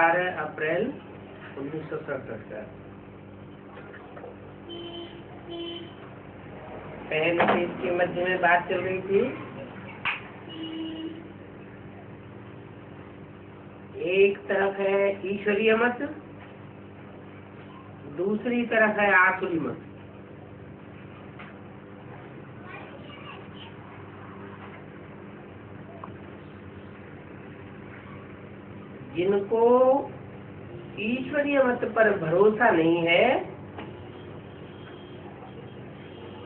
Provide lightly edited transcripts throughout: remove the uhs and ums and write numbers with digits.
12 अप्रैल 1967 का। पहले पेज के मध्य में बात चल रही थी, एक तरफ है ईश्वरीय मत, दूसरी तरफ है आसुरी मत। जिनको ईश्वरीय मत पर भरोसा नहीं है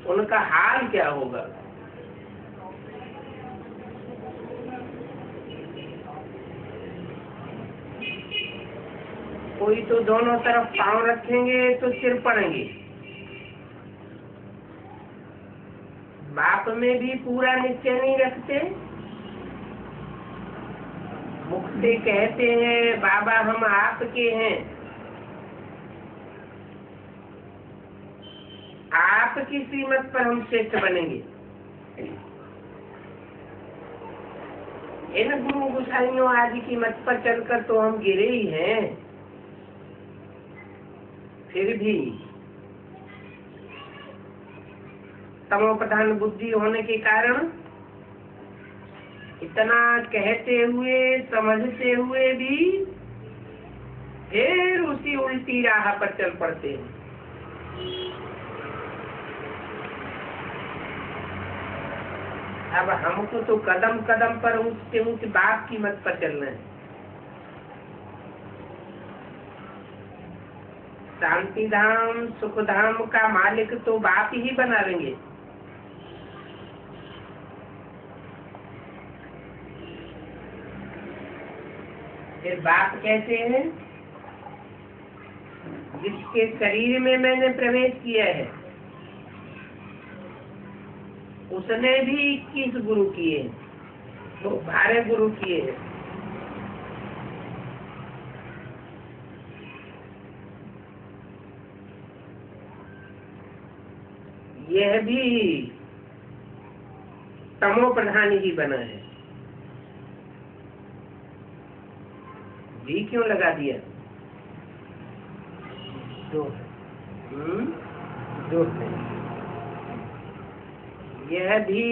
उनका हाल क्या होगा। कोई तो दोनों तरफ पांव रखेंगे तो सिर पड़ेंगे, बाप में भी पूरा निश्चय नहीं रखते, मुख से कहते हैं बाबा हम आपके हैं, आपकी कीमत पर हम श्रेष्ठ बनेंगे। इन गुरु गुसाइयों आदि की मत पर चलकर तो हम गिरे ही हैं, फिर भी तमो प्रधान बुद्धि होने के कारण इतना कहते हुए समझते हुए भी फिर उसी उल्टी राह पर चल पड़ते हैं। अब हमको तो कदम कदम पर ऊंच से ऊंच बाप की मत पर चलना है। शांति धाम सुख धाम का मालिक तो बाप ही बना लेंगे। फिर बाप कहते हैं जिसके शरीर में मैंने प्रवेश किया है उसने भी 21 गुरु किए, तो 12 गुरु किए हैं। यह भी तमो प्रधान ही बना है। भी क्यों लगा दिया? दो यह भी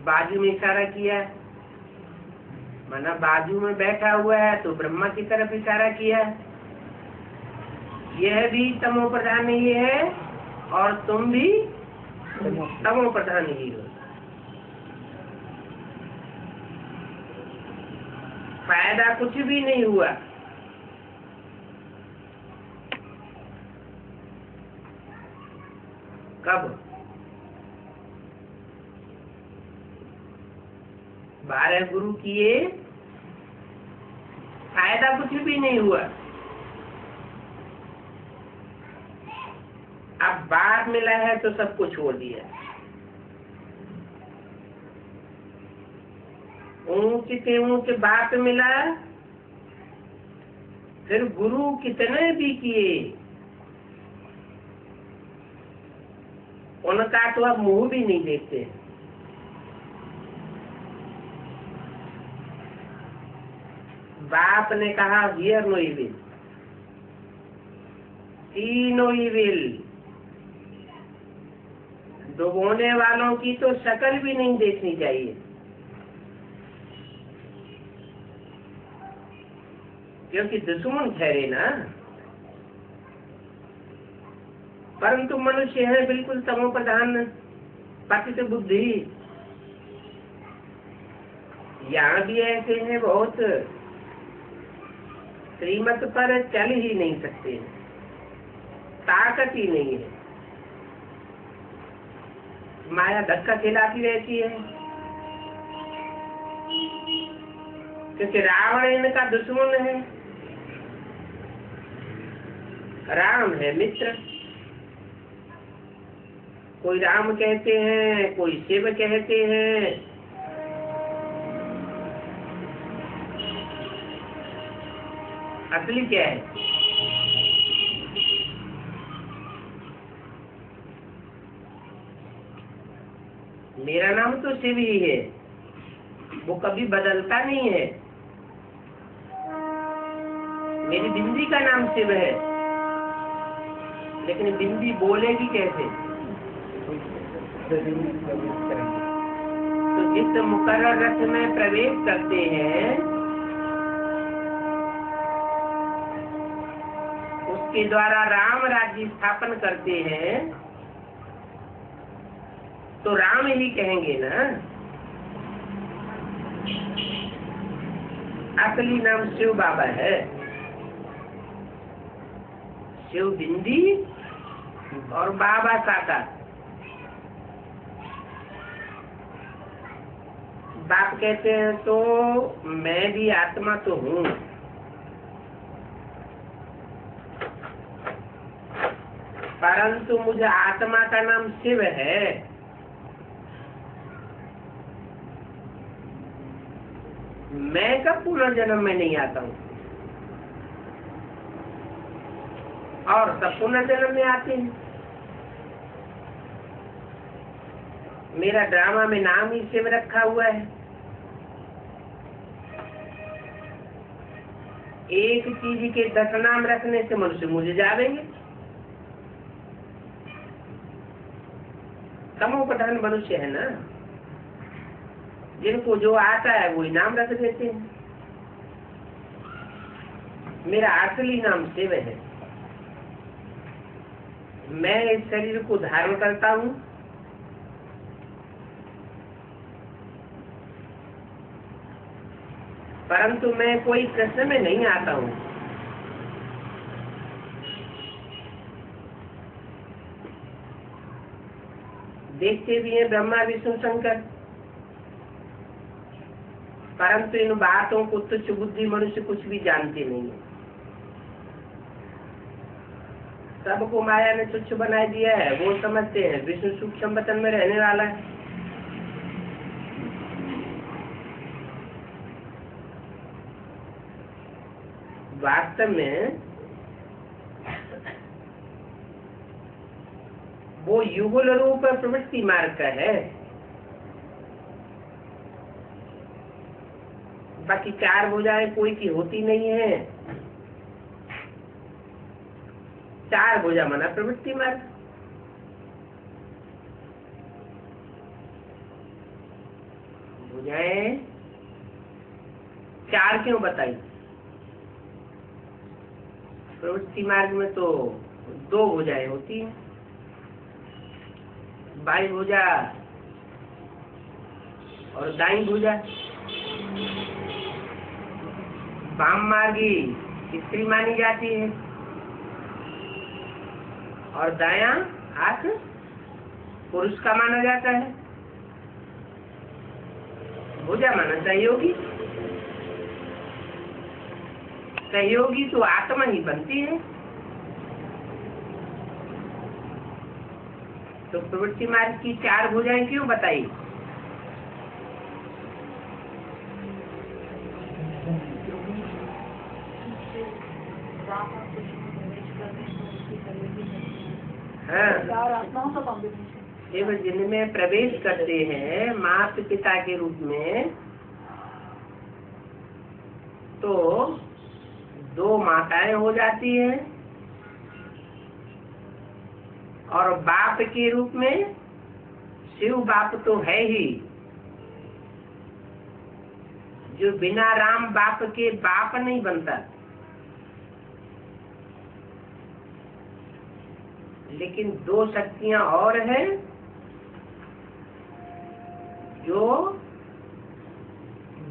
बाजू में इशारा किया, माना बाजू में बैठा हुआ है तो ब्रह्मा की तरफ इशारा किया। यह भी तमो प्रधान ही है और तुम भी तमो प्रधान ही हो। फायदा कुछ भी नहीं हुआ। कब? 12 गुरु किए, फायदा कुछ भी नहीं हुआ। अब बाप मिला है तो सबको छोड़ दिया। ऊंच से ऊंच बाप मिला, फिर गुरु कितने भी किए उनका तो अब मुंह भी नहीं देखते। बाप ने कहा hear no evil, see no evil. डुबोने वालों की तो शक्ल भी नहीं देखनी चाहिए, क्योंकि दुश्मन ठहरे ना। परंतु मनुष्य है बिल्कुल तमो प्रधान पतित बुद्धि। यहाँ भी ऐसे हैं बहुत, श्रीमत पर चल ही नहीं सकते, ताकत ही नहीं है, माया धक्का खिलाती रहती है। क्योंकि रावण इनका दुश्मन है, राम है मित्र। कोई राम कहते हैं, कोई शिव कहते हैं। असली क्या है? मेरा नाम तो शिव ही है, वो कभी बदलता नहीं है। मेरी बिंदी का नाम शिव है, लेकिन बिंदी बोलेगी कैसे? तो जिस मुकर्रर रथ में प्रवेश करते हैं उसके द्वारा राम राज्य स्थापन करते हैं, तो राम ही कहेंगे ना। असली नाम शिव बाबा है। शिव बिंदी और बाबा साकार। बाप कहते हैं तो मैं भी आत्मा तो हूँ, परंतु मुझे आत्मा का नाम शिव है। मैं कब पुनर्जन्म में नहीं आता हूँ, और सब पुनर्जन्म में आते हैं। मेरा ड्रामा में नाम ही शिव रखा हुआ है। एक चीज के 10 नाम रखने से मनुष्य मुझे जावेंगे। तमोप्रधान मनुष्य है ना, जिनको जो आता है वही नाम रख देते हैं। मेरा असली नाम शिव है। मैं इस शरीर को धारण करता हूँ, परंतु मैं कोई कृष्ण में नहीं आता हूँ। देखते भी हैं ब्रह्मा विष्णु शंकर, परंतु इन बातों को तुच्छ बुद्धि मनुष्य कुछ भी जानते नहीं है। सबको माया ने तुच्छ बना दिया है। वो समझते हैं विष्णु सूक्ष्म वतन में रहने वाला है। वास्तव में वो युगल रूप प्रवृत्ति मार्ग का है। बाकी 4 भुजाएं कोई की होती नहीं है। 4 भुजा माना प्रवृत्ति मार्ग। भुजाएं 4 क्यों बताई? प्रवृत्ति मार्ग में तो 2 भुजाएं होती हैं, बाई भुजा और दाई भुजा। वाम मार्गी स्त्री मानी जाती है और दायां हाथ पुरुष का माना जाता है। भुजा माना सहयोगी। सहयोगी तो आत्मा ही बनती है। तो प्रवृत्ति मार्ग की 4 भुजाएं क्यों बताई? केवल जिनमें प्रवेश करते हैं माता पिता के रूप में, तो 2 माताएं हो जाती हैं, और बाप के रूप में शिव बाप तो है ही, जो बिना राम बाप के बाप नहीं बनता। लेकिन 2 शक्तियां और हैं जो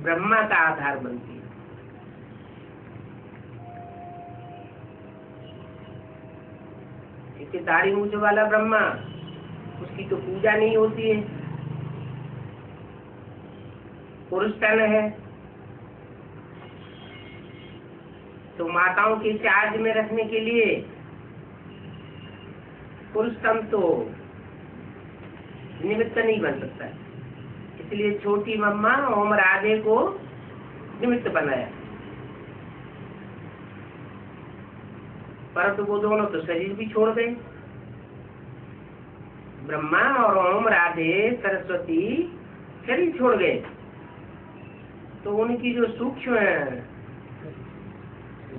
ब्रह्मा का आधार बनती है। जैसे दाढ़ी मूंछ वाला ब्रह्मा, उसकी तो पूजा नहीं होती है, पुरुष तन है, तो माताओं के चार्ज में रखने के लिए पुरुष तन तो निमित्त नहीं बन सकता। इसलिए छोटी मम्मा ओम राधे को निमित्त बनाया, परंतु वो दोनों तो शरीर भी छोड़ गए। ब्रह्मा और ओम राधे सरस्वती शरीर छोड़ गए, तो उनकी जो सूक्ष्म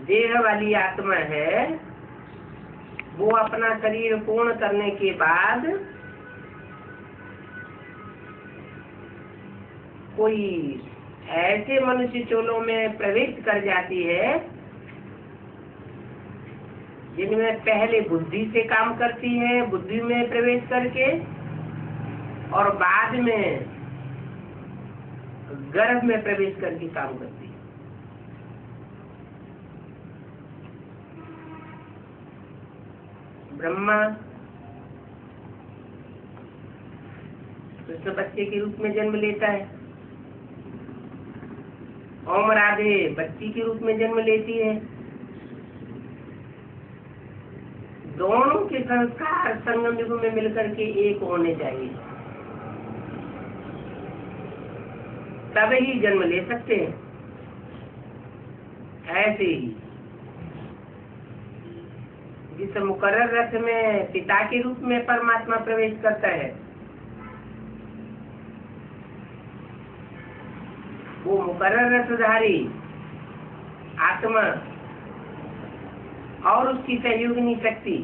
देह वाली आत्मा है वो अपना शरीर पूर्ण करने के बाद कोई ऐसे मनुष्य चोलों में प्रवेश कर जाती है जिनमें पहले बुद्धि से काम करती है, बुद्धि में प्रवेश करके, और बाद में गर्भ में प्रवेश करके काम करती है। ब्रह्मा कृष्ण बच्चे के रूप में जन्म लेता है, ओम राधे बच्ची के रूप में जन्म लेती है। दोनों के संस्कार संगम युग में मिलकर के एक होने चाहिए, तब ही जन्म ले सकते हैं। ऐसे ही जिस मुकर्रर रथ में पिता के रूप में परमात्मा प्रवेश करता है, वो मुकर्रर रथधारी आत्मा और उसकी सहयोगिनी शक्ति,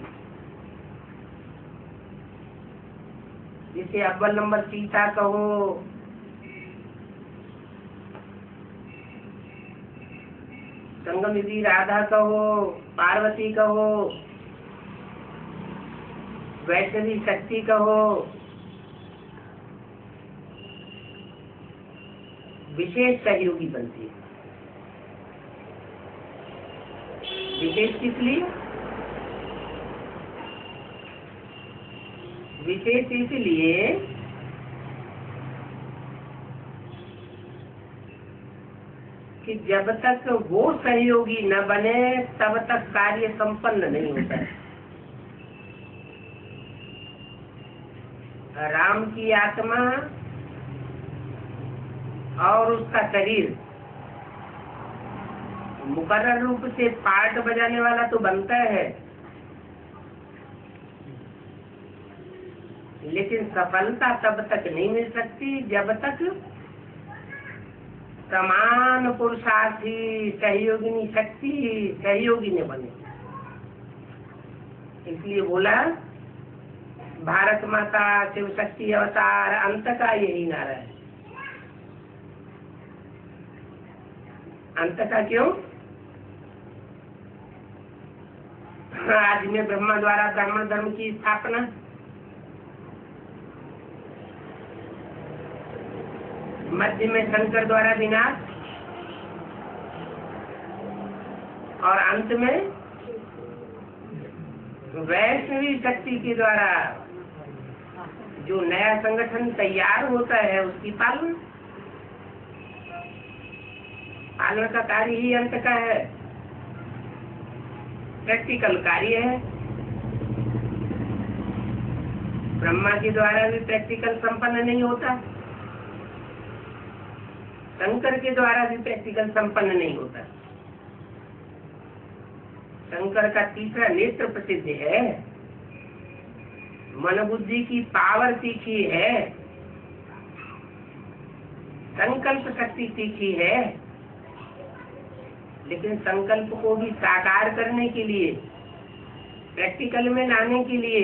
जिसे अव्वल नंबर सीता कहो, संगमयुगी राधा कहो, पार्वती कहो, वैष्णवी शक्ति कहो, विशेष सहयोगी बनती है। विशेष किस लिए? विशेष इसलिए कि जब तक वो सहयोगी न बने तब तक कार्य संपन्न नहीं होता है। राम की आत्मा और उसका शरीर मुकर्रर रूप से पार्ट बजाने वाला तो बनता है, लेकिन सफलता तब तक नहीं मिल सकती जब तक समान पुरुषार्थी सहयोगिनी शक्ति सहयोगी ने बने। इसलिए बोला भारत माता शिव शक्ति अवतार अंत का यही नारा है। अंत का क्यों? आज में ब्रह्मा द्वारा ब्राह्मण धर्म की स्थापना, मध्य में शंकर द्वारा विनाश, और अंत में वैष्णवी शक्ति के द्वारा जो नया संगठन तैयार होता है उसकी पालना। पालना का कार्य ही अंत का है, प्रैक्टिकल कार्य है। ब्रह्मा के द्वारा भी प्रैक्टिकल संपन्न नहीं होता, शंकर के द्वारा भी प्रैक्टिकल संपन्न नहीं होता। शंकर का तीसरा नेत्र प्रसिद्ध है, मन बुद्धि की पावर तीखी है, संकल्प शक्ति तीखी है, लेकिन संकल्प को भी साकार करने के लिए, प्रैक्टिकल में लाने के लिए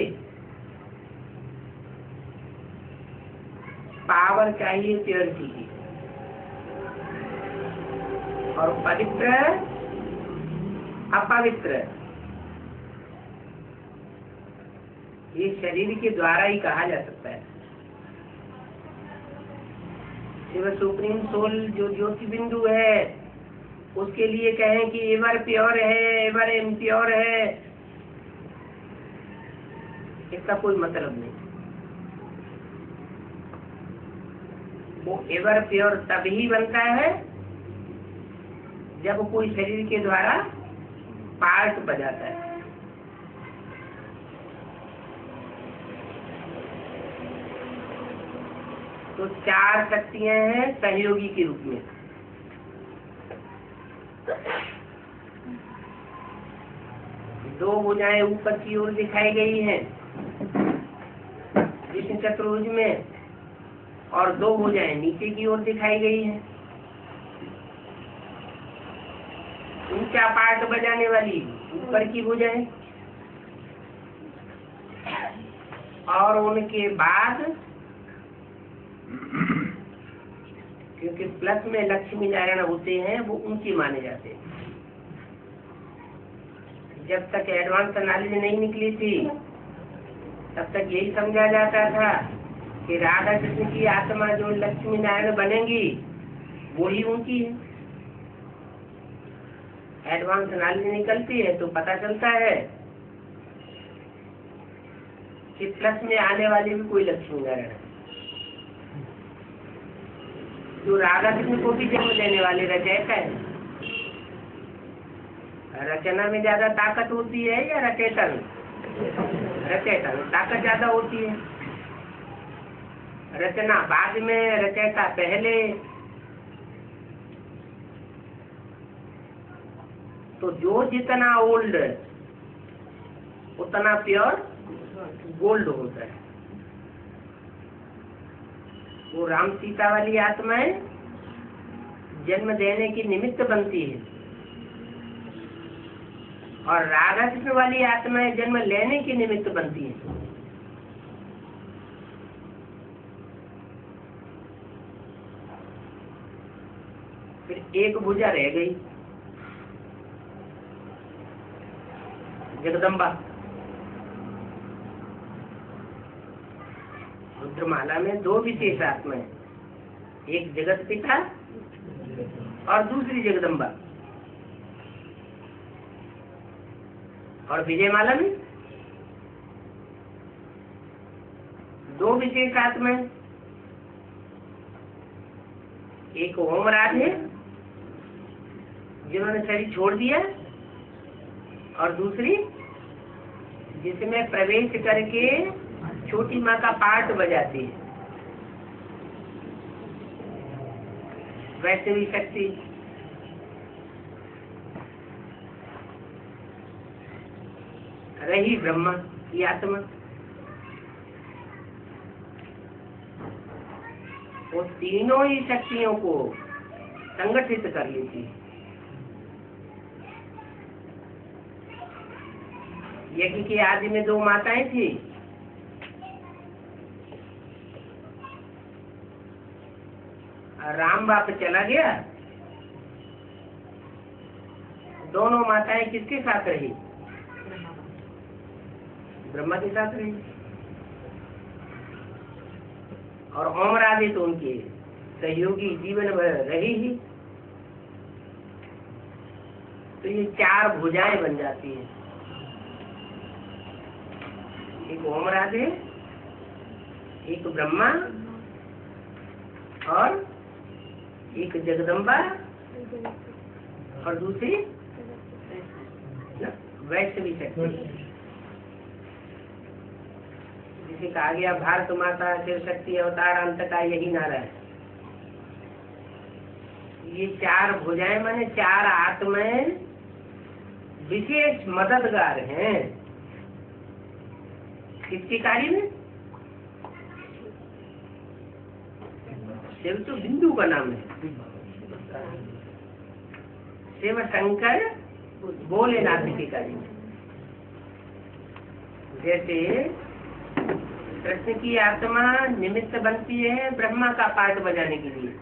पावर चाहिए प्योरिटी की। और पवित्र अपवित्र ये शरीर के द्वारा ही कहा जा सकता है। शिव सुप्रीम सोल जो ज्योति बिंदु है उसके लिए कहें कि एवर प्योर है, एवर इम्प्योर है, इसका कोई मतलब नहीं। वो एवर प्योर तभी बनता है जब कोई शरीर के द्वारा पार्ट बजाता है। तो चार शक्तियां हैं सहयोगी के रूप में। दो भुजाएं ऊपर की ओर दिखाई गई हैं विष्णु चतुर्भुज में, और दो भुजाएं नीचे की ओर दिखाई गई हैं। ऊंचा पार्ट बजाने वाली ऊपर की भुजाएं, और उनके बाद क्योंकि प्लस में लक्ष्मी नारायण होते हैं वो ऊंची माने जाते हैं। जब तक एडवांस नॉलेज नहीं निकली थी तब तक यही समझा जाता था कि राधा कृष्ण की आत्मा जो लक्ष्मी नारायण बनेंगी वो ही ऊंची है। एडवांस नॉलेज निकलती है तो पता चलता है कि प्लस में आने वाली भी कोई लक्ष्मी नारायण है, जो राधा कृष्ण को भी जन्म देने वाले रचयिता है। रचना में ज्यादा ताकत होती है या रचयिता में? रचयिता में ताकत ज्यादा होती है। रचना बाद में, रचयिता पहले। तो जो जितना ओल्ड उतना प्योर गोल्ड होता है। वो राम सीता वाली आत्माएं जन्म देने की निमित्त बनती है और राधा कृष्ण वाली आत्माएं जन्म लेने की निमित्त बनती है। फिर एक भुजा रह गई, जगदम्बा। रुद्रमाला में दो विशेष आत्माएं, एक जगत पिता और दूसरी जगदम्बा। और विजयमाला में दो विशेष आत्माएं, एक ओम राधे जिन्होंने शरीर छोड़ दिया और दूसरी जिसमें प्रवेश करके छोटी माँ का पार्ट बजाती है, वैष्णवी शक्ति। रही ब्रह्मा की आत्मा, वो तीनों ही शक्तियों को संगठित कर लेती है। यज्ञ की आदि में दो माताएं थी, राम बाप चला गया, दोनों माताएं किसके साथ रही? ब्रह्मा के साथ रही। और ओम राधे तो उनके सहयोगी जीवन भर रही ही। तो ये चार भुजाएं बन जाती हैं, एक ओम राधे, एक ब्रह्मा और एक जगदम्बा और दूसरी वैष्णवी शक्ति, जिसे कहा गया भारत माता शिव शक्ति अवतार अंत का यही नारा है। ये चार भुजाएं माने चार आत्माएं विशेष मददगार हैं। किसके कार्य में? शिव तो बिंदु का नाम है। शिव शंकर भोलेनाथ के कार्य में। जैसे कृष्ण की आत्मा निमित्त बनती है ब्रह्मा का पार्ट बजाने के लिए,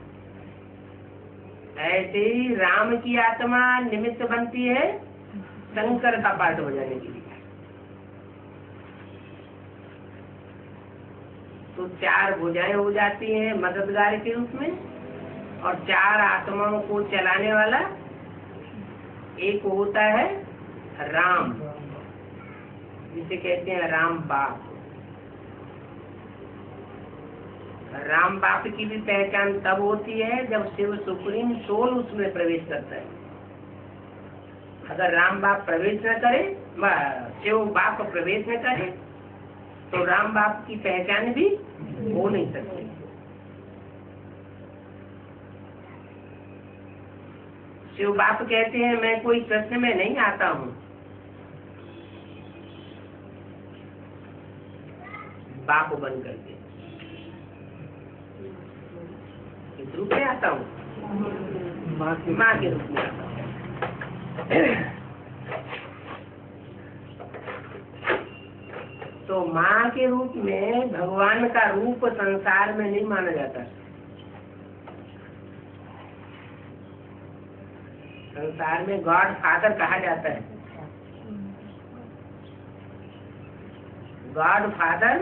ऐसे ही राम की आत्मा निमित्त बनती है शंकर का पार्ट बजाने के लिए। तो चार भुजाएं हो जाती हैं मददगार के रूप में, और चार आत्माओं को चलाने वाला एक होता है राम, जिसे कहते हैं राम बाप। राम बाप की भी पहचान तब होती है जब शिव सुप्रीम सोल उसमें प्रवेश करता है। अगर राम बाप प्रवेश न करे, शिव बाप प्रवेश न करे, तो राम बाप की पहचान भी हो नहीं सकती। शिव बाप कहते हैं मैं कोई कृष्ण में नहीं आता हूँ, बाप बन करके किस रूप में आता हूँ? माँ के रूप में आता हूँ। तो माँ के रूप में भगवान का रूप संसार में नहीं माना जाता। संसार में गॉड फादर कहा जाता है। गॉड फादर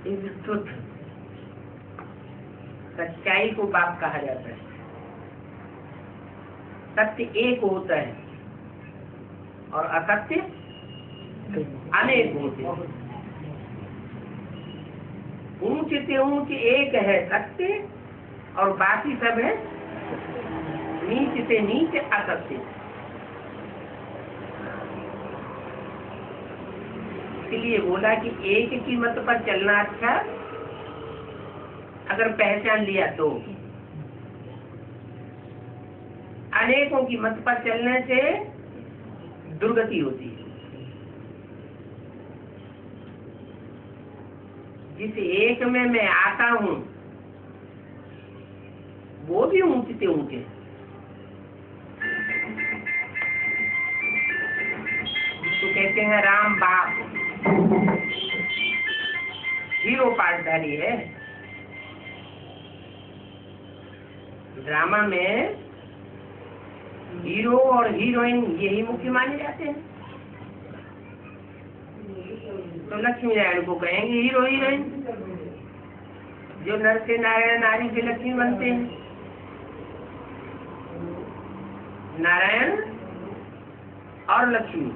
इज ट्रुथ, सच्चाई को बाप कहा जाता है। सत्य एक होता है और असत्य अनेक होते हैं। ऊंच से ऊंच एक है सत्य और बाकी सब है नीच से नीच असत्य। इसलिए बोला कि एक की मत पर चलना अच्छा, अगर पहचान लिया तो। अनेकों की मत पर चलने से दुर्गति होती है। जिस एक में मैं आता हूँ वो भी ऊंचे से ऊंचे, तो कहते हैं राम बाप हीरो पार्टधारी है। ड्रामा में हीरो और हीरोइन यही मुख्य माने जाते हैं। तो लक्ष्मी नारायण को कहेंगे हीरो हीरोइन, जो नर से नारायण नारी से लक्ष्मी बनते हैं। नारायण और लक्ष्मी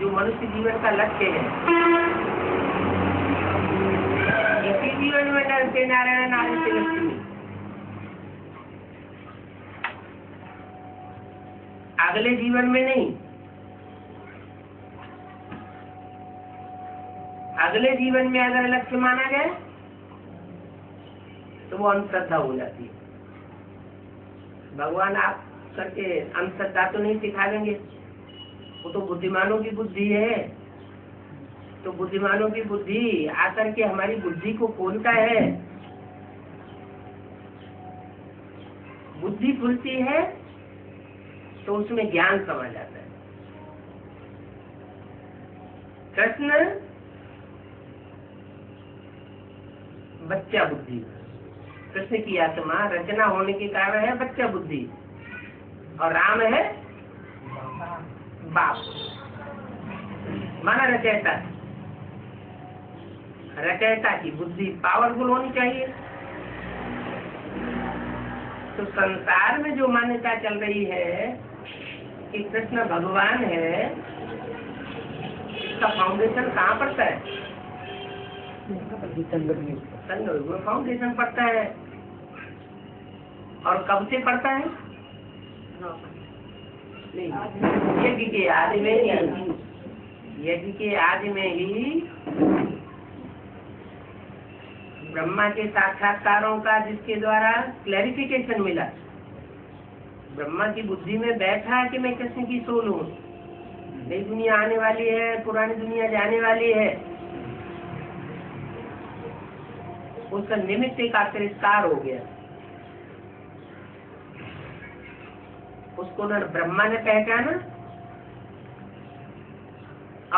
जो मनुष्य जीवन का लक्ष्य है, इसी जीवन में नर से नारायण नारी से लक्ष्मी। अगले जीवन में नहीं। अगले जीवन में अगर लक्ष्य माना जाए तो वो अंधश्रद्धा हो जाती है। भगवान आप करके अंधश्रद्धा तो नहीं सिखा देंगे, वो तो बुद्धिमानों की बुद्धि है। तो बुद्धिमानों की बुद्धि आकर के हमारी बुद्धि को खोलता है। बुद्धि खुलती है तो उसमें ज्ञान समा जाता है। कृष्ण बच्चा बुद्धि, कृष्ण की आत्मा रचना होने के कारण है बच्चा बुद्धि, और राम है बाप माना रचयिता। रचयिता की बुद्धि पावरफुल होनी चाहिए। तो संसार में जो मान्यता चल रही है कि कृष्ण भगवान है, इसका फाउंडेशन कहाँ पड़ता है? संयोग में फाउंडेशन पड़ता है। और कब से पड़ता है? यज्ञ के आदि में ही। यज्ञ के आदि में ही ब्रह्मा के साक्षात्कारों का जिसके द्वारा क्लैरिफिकेशन मिला, ब्रह्मा की बुद्धि में बैठा कि मैं कृष्ण की सोल हूँ, नई दुनिया आने वाली है, पुरानी दुनिया जाने वाली है। उसका निमित्त का तिरस्कार हो गया। उसको न ब्रह्मा ने पहचाना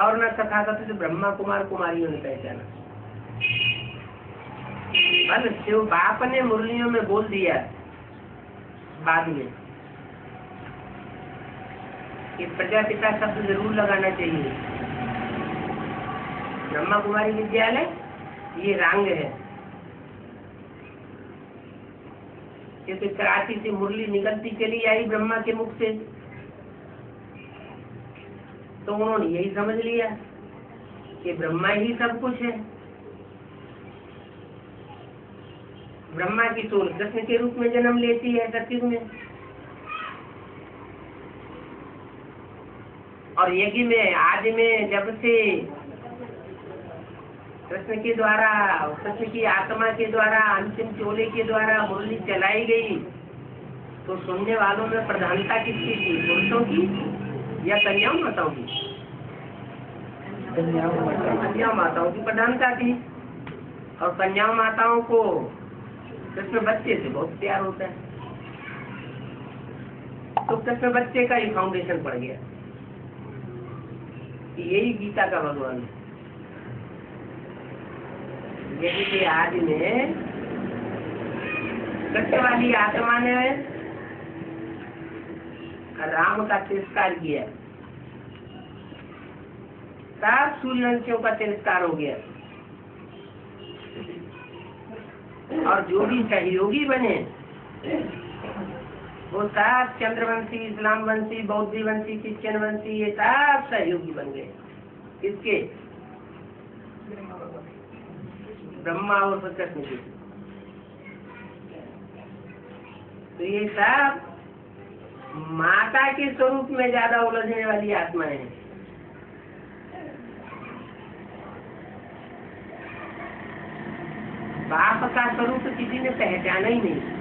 और न तथाकथित ब्रह्मा कुमार कुमारियों ने पहचाना। बल शिव बाप ने मुरलियों में बोल दिया बाद में कि प्रजापिता शब्द जरूर लगाना चाहिए। ब्रह्मा कुमारी विद्यालय ये रंग है, क्योंकि कराची से मुरली निकलती चली आई ब्रह्मा के मुख से, तो उन्होंने यही समझ लिया कि ब्रह्मा ही सब कुछ है। ब्रह्मा की सोल कृष्ण के रूप में जन्म लेती है सतयुग में, और यज्ञ में आदि में जब से कृष्ण के द्वारा, कृष्ण की आत्मा के द्वारा, अंतिम चोले के द्वारा मुरली चलाई गई, तो सुनने वालों में प्रधानता किसकी थी? पुरुषों की या कन्याओं माताओं की? कन्याओं माताओं की प्रधानता थी। और कन्याओं माताओं को कृष्ण बच्चे से बहुत प्यार होता है। तो कृष्ण बच्चे का ही फाउंडेशन पड़ गया, यही गीता का भगवान है। यदि कि आदि में कृष्ण वाली आत्मा ने राम का तिरस्कार किया, सब सूर्यवंशियों का तिरस्कार हो गया, और जो भी सहयोगी बने वो सब चंद्रवंशी, इस्लामवंशी, बौद्धवंशी, क्रिश्चियनवंशी, ये सब सहयोगी बन गए। किसके? ब्रह्मा और कृष्ण के। तो ये सब माता के स्वरूप में ज्यादा उलझने वाली आत्माएं हैं। बाप का स्वरूप किसी ने पहचाना ही नहीं।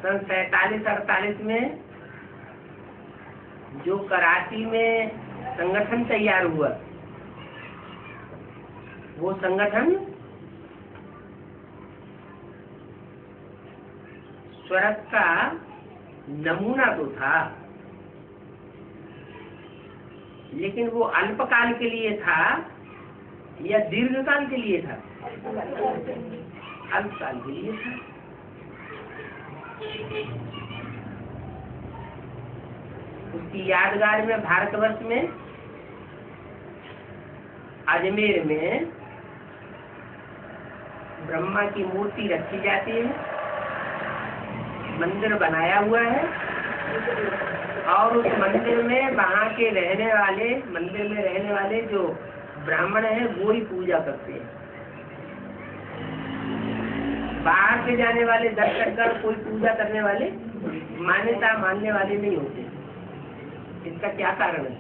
सन 47-48 में जो कराची में संगठन तैयार हुआ, वो संगठन स्वर्ग का नमूना तो था, लेकिन वो अल्पकाल के लिए था या दीर्घकाल के लिए था? अल्पकाल के लिए था। उसकी यादगार में भारतवर्ष में अजमेर में ब्रह्मा की मूर्ति रखी जाती है, मंदिर बनाया हुआ है, और उस मंदिर में वहाँ के रहने वाले, मंदिर में रहने वाले जो ब्राह्मण हैं वो ही पूजा करते हैं। बाहर से जाने वाले दर्शकगण कोई पूजा करने वाले, मान्यता मानने वाले नहीं होते। इसका क्या कारण है?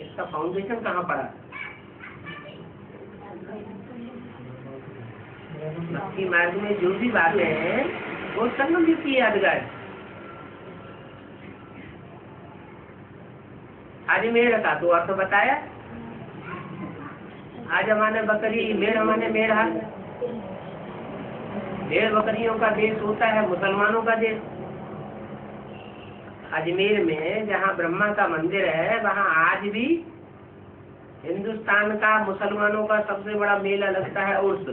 इसका फाउंडेशन कहाँ पड़ा? भक्ति मार्ग में जो भी बातें हैं वो संगम की यादगार। अजमेर का तो अर्थ बताया, आज हमारे बकरी, मेढ़ हमारे मेढ़ा, भेड़ बकरियों का देश होता है मुसलमानों का देश। अजमेर में जहाँ ब्रह्मा का मंदिर है, वहाँ आज भी हिंदुस्तान का मुसलमानों का सबसे बड़ा मेला लगता है उर्स।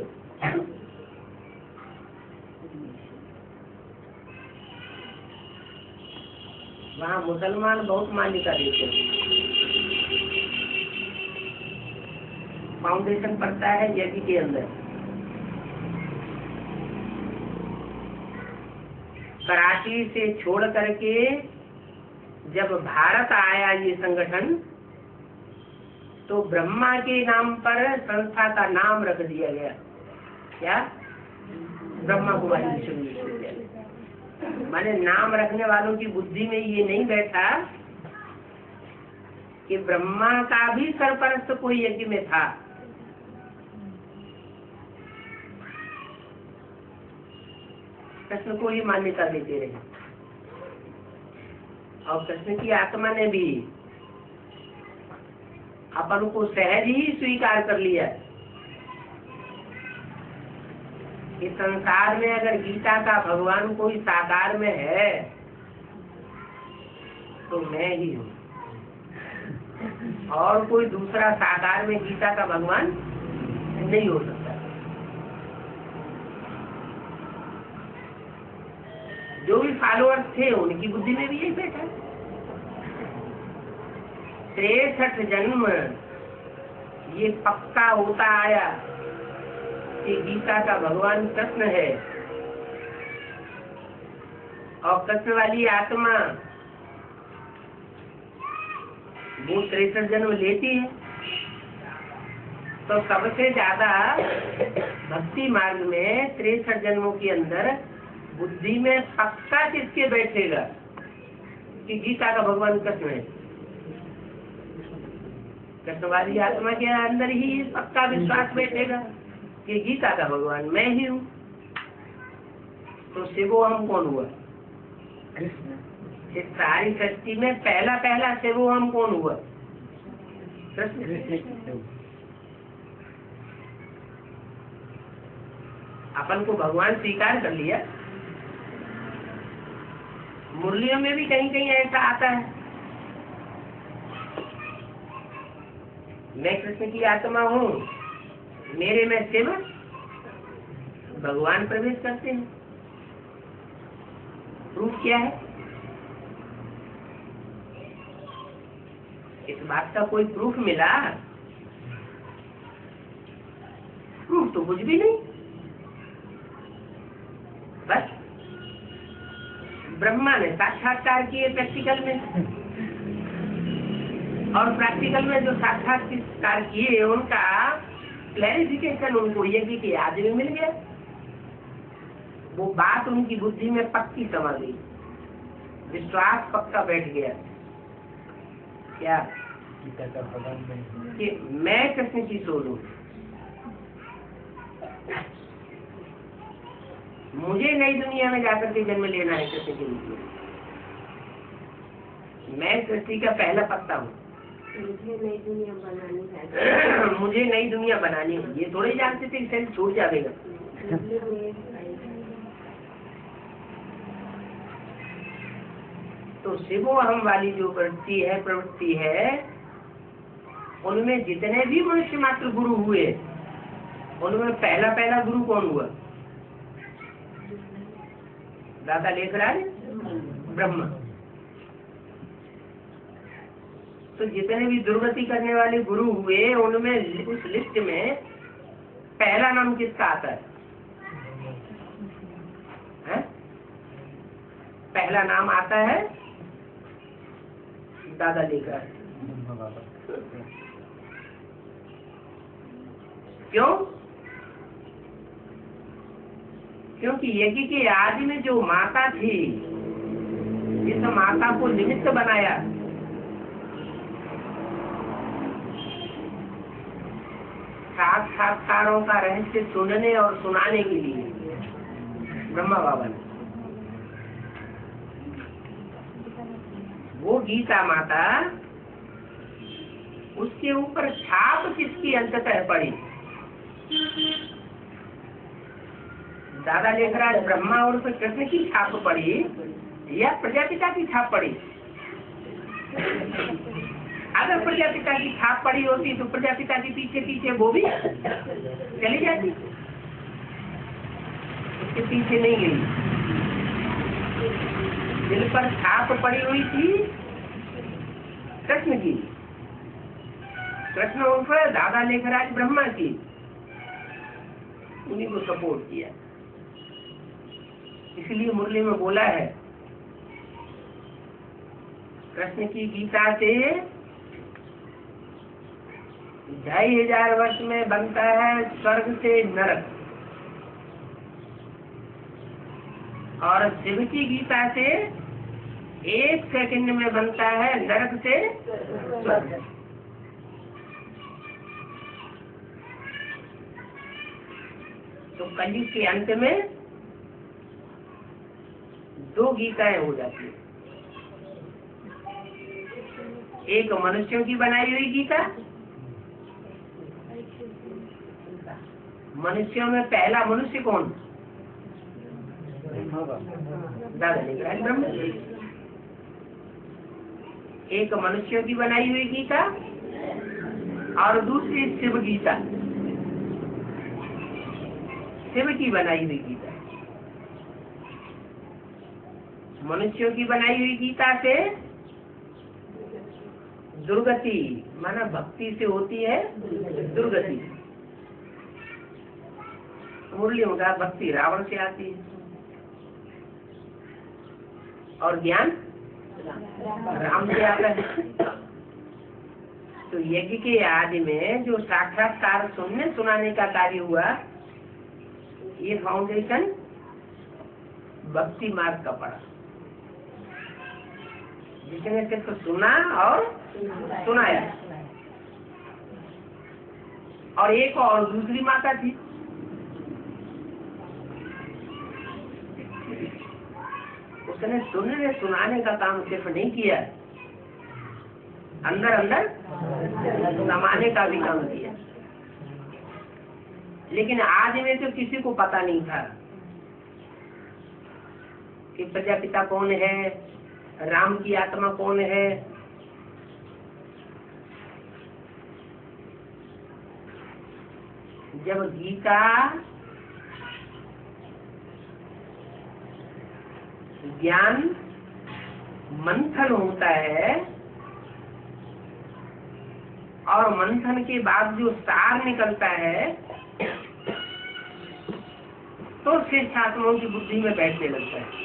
वहाँ मुसलमान बहुत मान्यता देते हैं। फाउंडेशन पड़ता है यज्ञ के अंदर। कराची से छोड़ करके जब भारत आया ये संगठन, तो ब्रह्मा के नाम पर संस्था का नाम रख दिया गया। क्या? ब्रह्मा कुमारी विश्वविद्यालय। माने नाम रखने वालों की बुद्धि में ये नहीं बैठा कि ब्रह्मा का भी सरपरस्त कोई यज्ञ में था। कृष्ण को ही मान्यता देते रहे, और कृष्ण की आत्मा ने भी अपन को सहज ही स्वीकार कर लिया कि संसार में अगर गीता का भगवान कोई साकार में है तो मैं ही हूँ, और कोई दूसरा साकार में गीता का भगवान नहीं हो सकता। जो भी फॉलोअर्स थे उनकी बुद्धि में भी यही बैठा। 63 जन्म ये पक्का होता आया कि गीता का भगवान कृष्ण है, और कृष्ण वाली आत्मा वो 63 जन्म लेती है। तो सबसे ज्यादा भक्ति मार्ग में 63 जन्मों के अंदर बुद्धि में पक्का किसके बैठेगा कि गीता का भगवान कृष्ण है? कृष्ण वाली आत्मा के अंदर ही पक्का विश्वास बैठेगा कि गीता का भगवान मैं ही हूँ। तो शिवो हम कौन हुआ? इस सारी सृष्टि में पहला शिवो हम कौन हुआ? कृष्ण। अपन को भगवान स्वीकार कर लिया। मुरलियों में भी कहीं कहीं ऐसा आता है, मैं कृष्ण की आत्मा हूँ, मेरे में शिव भगवान प्रवेश करते हैं। प्रूफ क्या है? इस बात का कोई प्रूफ मिला? प्रूफ तो कुछ भी नहीं। बस ब्रह्मा ने साक्षात्कार किए प्रैक्टिकल में, और प्रैक्टिकल में जो साक्षात्कार किए उनका क्लैरिफिकेशन उनको यज्ञ की याद में मिल गया। वो बात उनकी बुद्धि में पक्की समझ गई, विश्वास पक्का बैठ गया। क्या कि मैं कृष्ण की सोल हूँ, मुझे नई दुनिया में जाकर के जन्म लेना है कृष्ण के रूप में। मैं सृष्टि का पहला पत्ता हूँ, मुझे नई दुनिया बनानी है। मुझे नई दुनिया बनानी है। ये थोड़े जानते थे सेंस छूट जाएगा। तो शिवो अहम वाली जो प्रवृत्ति है उनमें जितने भी मनुष्य मात्र गुरु हुए, उनमें पहला गुरु कौन हुआ? दादा लेखराज ब्रह्मा। तो जितने भी दुर्गति करने वाले गुरु हुए उनमें उस लिस्ट में पहला नाम किसका आता है? पहला नाम आता है दादा लेखराज। क्यों? क्योंकि यज्ञ के आदि में जो माता थी, जिस माता को निमित्त बनाया, साक्षात्कारों का रहस्य सुनने और सुनाने के लिए ब्रह्मा बाबा ने, वो गीता माता, उसके ऊपर छाप किसकी अंततः पड़ी? दादा लेखराज ब्रह्मा और उस कृष्ण की छाप पड़ी या प्रजापिता की छाप पड़ी? अगर प्रजापिता की छाप पड़ी होती तो प्रजापिता के पीछे पीछे वो भी चली जाती, उसके पीछे नहीं गई। दिल पर छाप पड़ी हुई थी कृष्ण की, कृष्ण उर्फ दादा लेखराज ब्रह्मा की, उन्हीं को सपोर्ट किया। इसलिए मुरली में बोला है, कृष्ण की गीता से 2500 वर्ष में बनता है स्वर्ग से नरक, और शिव की गीता से 1 सेकंड में बनता है नरक से स्वर्ग। तो कलयुग के अंत में 2 गीताएं हो जाती है, एक मनुष्यों की बनाई हुई गीता, मनुष्यों में पहला मनुष्य कौन? दादा लेखराज ब्रह्मा। एक मनुष्यों की बनाई हुई गीता और दूसरी शिव गीता, शिव की बनाई हुई गीता। मनुष्यों की बनाई हुई गीता से दुर्गति, माना भक्ति से होती है दुर्गति। मुरलियों का भक्ति रावण से आती है, और ज्ञान राम से आता है। तो यज्ञ के आदि में जो साक्षात्कार सुनने सुनाने का कार्य हुआ, ये फाउंडेशन भक्ति मार्ग का पड़ा, जिसने सिर्फ सुना और सुनाया। और एक और दूसरी माता थी, उसने सुनने सुनाने का काम सिर्फ नहीं किया, अंदर अंदर समाने का भी काम किया। लेकिन आदि में तो किसी को पता नहीं था कि प्रजापिता कौन है, राम की आत्मा कौन है। जब गीता ज्ञान मंथन होता है और मंथन के बाद जो सार निकलता है तो शिष्टात्माओं की बुद्धि में बैठने लगता है।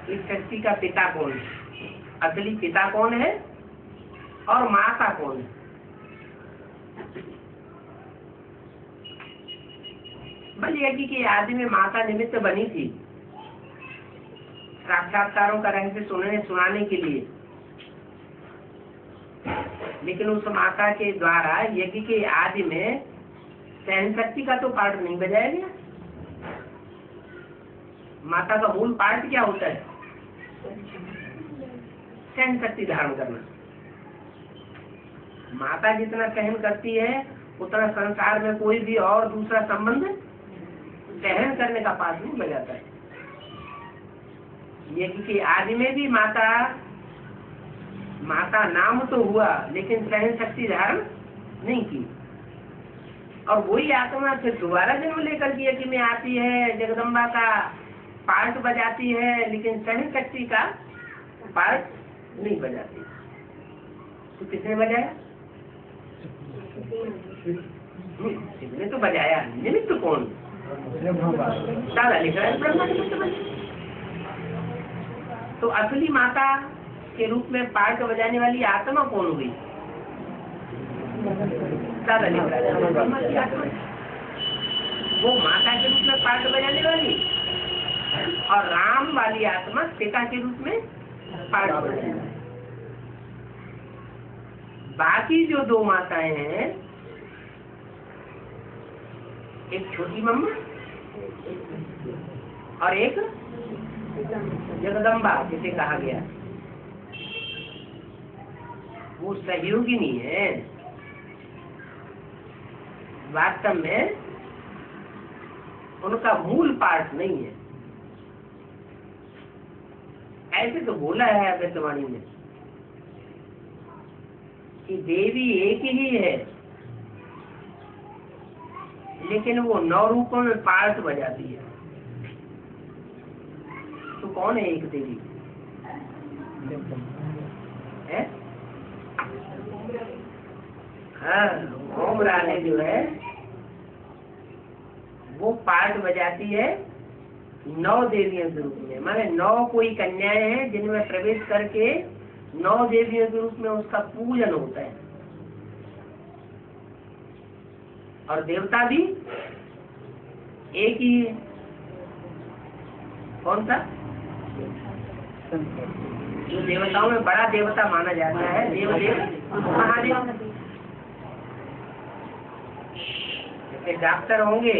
इस शक्ति का पिता कौन है, असली पिता कौन है और माता कौन है। बस यज्ञ की आदि में माता निमित्त बनी थी साक्षात्कारों का रहस्य सुनाने के लिए, लेकिन उस माता के द्वारा यज्ञ के आदि में सहन शक्ति का तो पार्ट नहीं बजाया गया। माता का मूल पार्ट क्या होता है? सहन शक्ति धारण करना। माता जितना सहन करती है उतना संसार में कोई भी और दूसरा संबंध सहन करने का पाठ नहीं बजाता है। यज्ञ के आदि में भी माता नाम तो हुआ लेकिन सहन शक्ति धारण नहीं की, और वही आत्मा फिर दोबारा जन्म लेकर के यज्ञ में आती है, जगदम्बा का पार्ट बजाती है लेकिन सहन शक्ति का पार्ट नहीं बजाती। तो किसने बजाया? किसने तो बजाया, निमित्त कौन? दादा लिख रहा है ब्रह्मा निमित्त बजाया। तो असली माता के रूप में पार्ट बजाने वाली आत्मा कौन हुई? दादा लिख रहा है ब्रह्मा की आत्मा, वो माता के रूप में पार्ट बजाने वाली, और राम वाली आत्मा पिता के रूप में पार्ट बजाने वाली। बाकी जो दो माताएं हैं, एक छोटी मम्मा और एक जगदम्बा जिसे कहा गया, वो सहयोगिनी है। वास्तव में उनका मूल पार्ट नहीं है। ऐसे तो बोला है अमृतवाणी में कि देवी एक ही है लेकिन वो 9 रूपों में पार्ट बजाती है। तो कौन है एक देवी? है? हाँ, ओम राधे जो है वो पार्ट बजाती है 9 देवियों के रूप में। माने 9 कोई कन्याएं हैं जिनमें प्रवेश करके 9 देवियों के रूप में उसका पूजन होता है। और देवता भी एक ही है। कौन सा? जो देवताओं में बड़ा देवता माना जाता है, देवदेव महादेव। जैसे डॉक्टर होंगे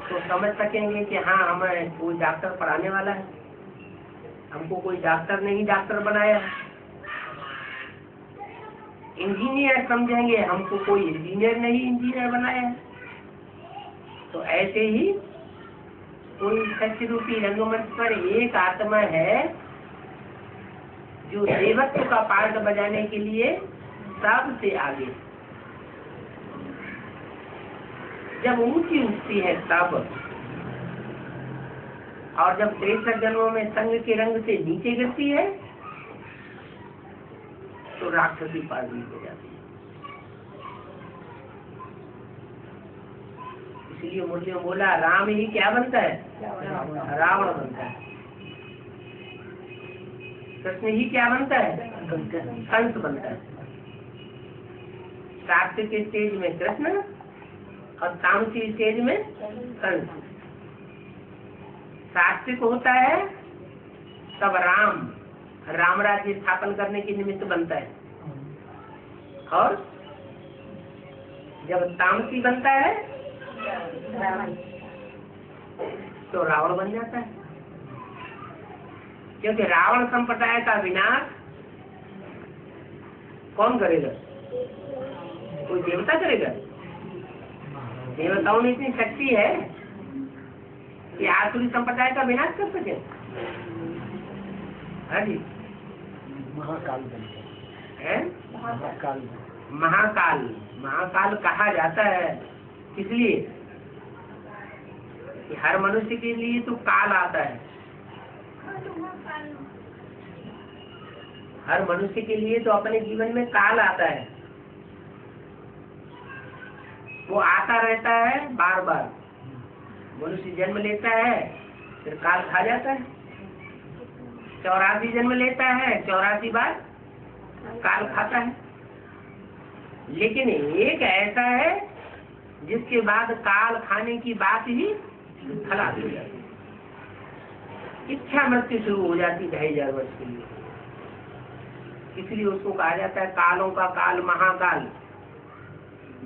तो समझ सकेंगे कि हाँ हमें कोई डॉक्टर पढ़ाने वाला है, हमको कोई डॉक्टर नहीं डॉक्टर बनाया। इंजीनियर समझेंगे हमको कोई इंजीनियर नहीं इंजीनियर बनाया है। तो ऐसे ही कोई सत्य रूपी रंगमंच पर एक आत्मा है जो देवत्व का पार्ट बजाने के लिए सबसे आगे, जब ऊंची उठती है तब, और जब 63 जन्मों में संग के रंग से नीचे गिरती है तो राक्षसी पार्टी हो जाती है। इसलिए मुरली में बोला राम ही क्या बनता है? रावण बनता है। कृष्ण ही क्या बनता है? कंस बनता है। सात्विक के स्टेज में कृष्ण और तामसी स्टेज में कंस। सात्विक होता है तब राम राज्य स्थापन करने की निमित्त बनता है, और जब तामसी बनता है तो रावण बन जाता है। क्योंकि रावण संप्रदाय का विनाश कौन करेगा? कोई देवता करेगा? देवताओं में इतनी शक्ति है कि आसुरी संप्रदाय का विनाश कर सके? हाँ जी, महाकाल है महाकाल महाकाल। महाकाल कहा जाता है इसलिए कि हर मनुष्य के लिए तो काल आता है, हर मनुष्य के लिए तो अपने जीवन में काल आता है। वो आता रहता है बार बार। मनुष्य जन्म लेता है फिर काल खा जाता है, 84 जन्म लेता है, 84 बार काल खाता है। लेकिन एक ऐसा है जिसके बाद काल खाने की बात ही खलास हो जाती है, इच्छा मृत्यु शुरू हो जाती 2500 वर्ष के लिए। इसलिए उसको कहा जाता है कालों का काल महाकाल,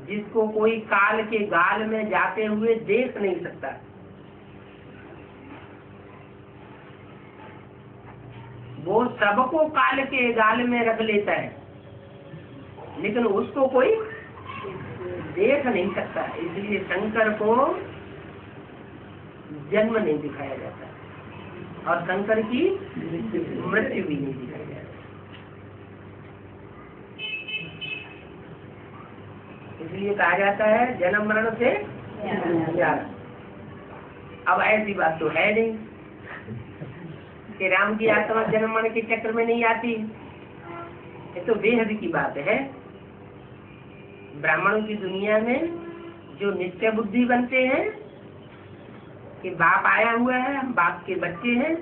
जिसको कोई काल के गाल में जाते हुए देख नहीं सकता। वो सबको काल के गाल में रख लेता है, लेकिन उसको कोई देख नहीं सकता। इसलिए शंकर को जन्म नहीं दिखाया जाता और शंकर की मृत्यु भी नहीं दिखाई जाती। इसलिए कहा जाता है जन्म मरण से प्यारा। अब ऐसी बात तो है नहीं कि राम की आत्मा जन्म मरण के चक्र में नहीं आती। ये तो बेहद की बात है। ब्राह्मणों की दुनिया में जो नित्य बुद्धि बनते हैं कि बाप आया हुआ है, हम बाप के बच्चे हैं,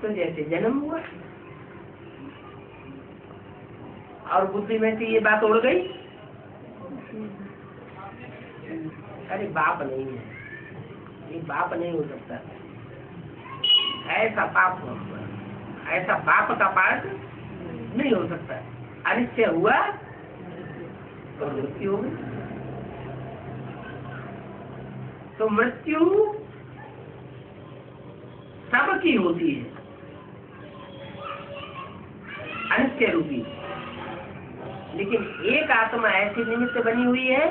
तो जैसे जन्म हुआ और बुद्धि में से ये बात उड़ गई, अरे बाप नहीं है, ये बाप नहीं हो सकता, ऐसा बाप का पाठ नहीं हो सकता। अनिश्चय हुआ तो मृत्यु हो गई। तो मृत्यु सबकी होती है, अनिश्चय रूपी। लेकिन एक आत्मा ऐसी निमित्त बनी हुई है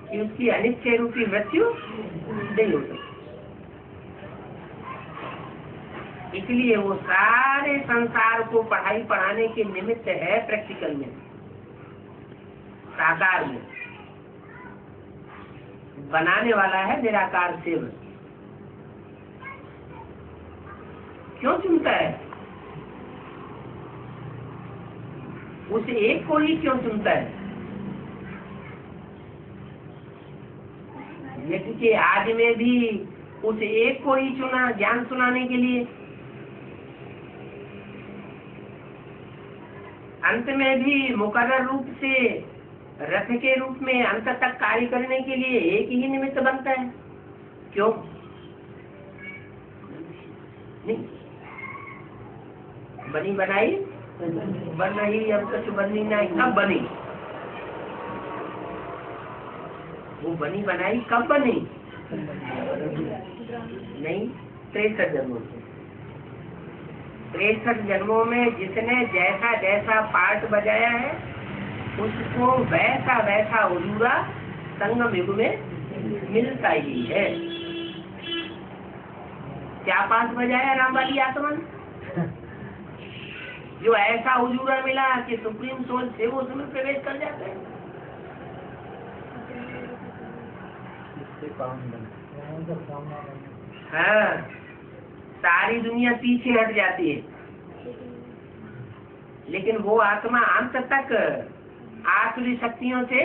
कि उसकी अनिश्चय रूपी मृत्यु नहीं हो सकती। इसलिए वो सारे संसार को पढ़ाई पढ़ाने के निमित्त है, प्रैक्टिकल में, साकार में बनाने वाला है निराकार सेवक। क्यों चुनता है? उस एक को ही क्यों चुनता है? यज्ञ के आदि में भी उस एक को ही चुना ज्ञान सुनाने के लिए, अंत में भी मुकर्रर रूप से रथ के रूप में अंत तक कार्य करने के लिए एक ही निमित्त बनता है। क्यों नहीं? बनी बनाई बन रही, अब कुछ बननी नहीं, कब बनी? वो बनी बनाई कब बनी? नहीं, 63 जन्मों से। 63 जन्मों में जिसने जैसा जैसा पार्ट बजाया है उसको वैसा वैसा उजूरा संगम युग में मिलता ही है। क्या पार्ट बजाया राम वाली आत्मा ने? जो ऐसा उजूरा मिला कि सुप्रीम सोल से वो उसमें प्रवेश कर जाते हैं। हाँ, सारी दुनिया पीछे हट जाती है, लेकिन वो आत्मा अंत तक आसुरी शक्तियों से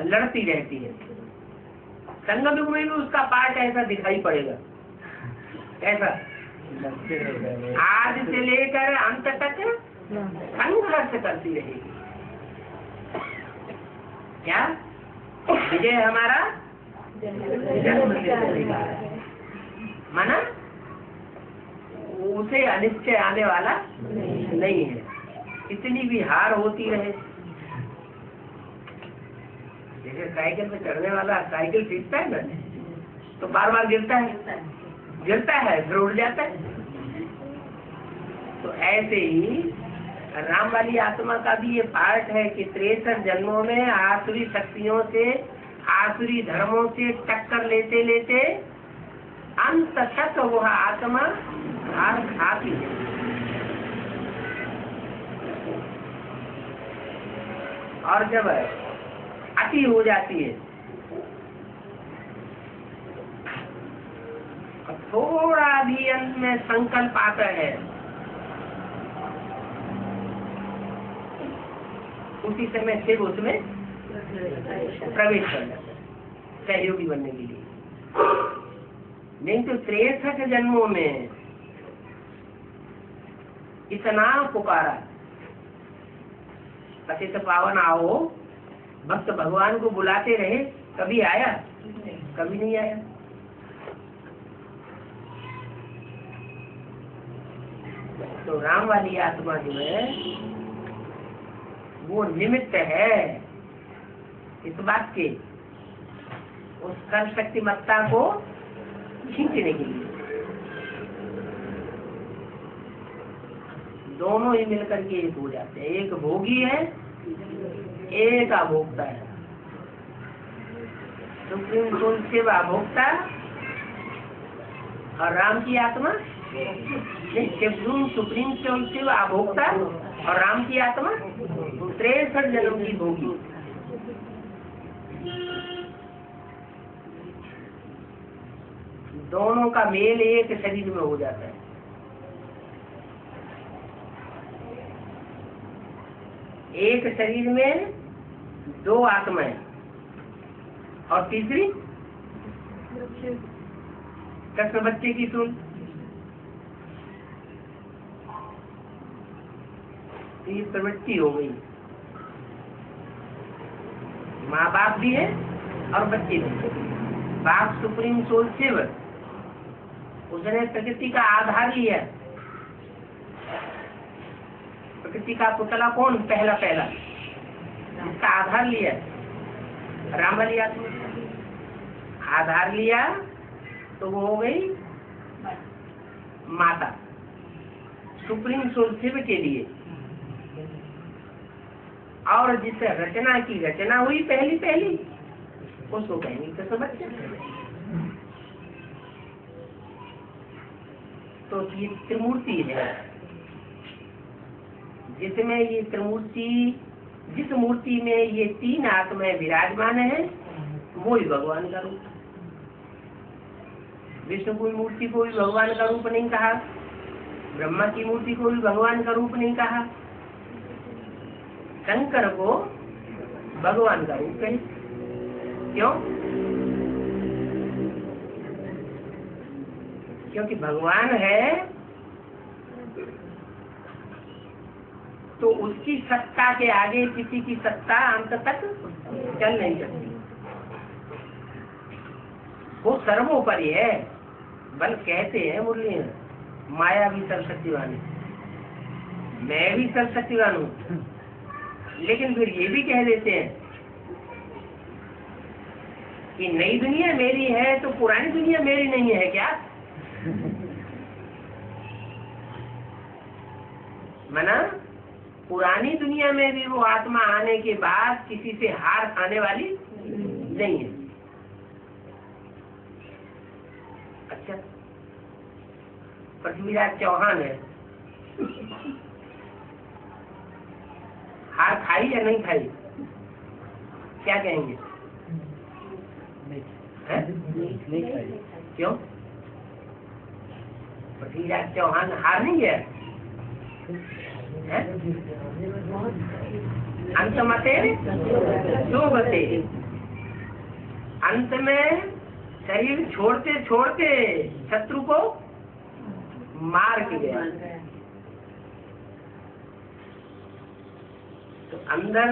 लड़ती रहती है। संगम युग में भी उसका पार्ट ऐसा दिखाई पड़ेगा। ऐसा आज से लेकर अंत तक संघर्ष करती रहेगी। क्या विजय हमारा जन्म से चलेगा, माना उसे अनिश्चय आने वाला नहीं है। कितनी भी हार होती रहे, जैसे साइकिल पे चढ़ने वाला साइकिल सीखता है ना, तो बार बार गिरता है फिर उड़ जाता है। तो ऐसे ही राम वाली आत्मा का भी ये पार्ट है कि 63 जन्मों में आसुरी शक्तियों से, आसुरी धर्मों से टक्कर लेते लेते अंत तक वह आत्मा हार खाती है। और जब अति हो जाती है, थोड़ा भी अंत में संकल्प आता है, उसी समय शिव उसमें प्रवेश कर जाता है सहयोगी बनने के लिए। नहीं तो 63 जन्मों में इतना पुकारा, पतित पावन आओ, भक्त भगवान को बुलाते रहे, कभी आया? कभी नहीं आया। तो राम वाली आत्मा जो है वो निमित्त है इस बात के, उस कर्म शक्तिमत्ता को खींचने के लिए। दोनों ही मिलकर के एक हो जाते हैं, एक भोगी है, एक अभोक्ता है। सुप्रीम सोल शिव अभोक्ता और राम की आत्मा सुप्रीम सोल शिव अभोक्ता और राम की आत्मा 63 जन्म की भोगी। दोनों का मेल एक शरीर में हो जाता है। एक शरीर में दो आत्माएं और तीसरी कृष्ण बच्चे की सुन। ये प्रवृत्ति हो गई, माँ बाप भी है और बच्चे भी। बाप सुप्रीम सोल शिव, उसने प्रकृति का आधार लिया। प्रकृति का पुतला कौन? पहला इसका आधार लिया राम वाली आत्मा। आधार लिया तो वो हो गई माता सुप्रीम सोल शिव के लिए। और जिस रचना की रचना हुई पहली उसको कहेंगे तो बच्चे। तो ये त्रिमूर्ति है, जिसमें ये त्रिमूर्ति, जिस मूर्ति में ये तीन आत्माएं विराजमान है वो ही भगवान का रूप। विष्णु की मूर्ति को भी भगवान का रूप नहीं कहा, ब्रह्मा की मूर्ति को भी भगवान का रूप नहीं कहा, शंकर को भगवान का रूप है। क्यों? क्योंकि भगवान है तो उसकी सत्ता के आगे किसी की सत्ता अंत तक चल नहीं सकती। वो सर्वोपरि है। बल कहते हैं मुरली में, माया भी सर्वशक्तिवान है, मैं भी सर्वशक्तिवान हूँ। लेकिन फिर ये भी कह देते हैं कि नई दुनिया मेरी है तो पुरानी दुनिया मेरी नहीं है क्या? मना पुरानी दुनिया में भी वो आत्मा आने के बाद किसी से हार खाने वाली नहीं है। अच्छा, पृथ्वीराज चौहान है, हार खाई या नहीं खाई? क्या कहेंगे? नहीं खाई। क्यों? पृथ्वीराज चौहान हार नहीं गया? अंत मते दो बते, अंत में शरीर छोड़ते छोड़ते शत्रु को मार के गया। तो अंदर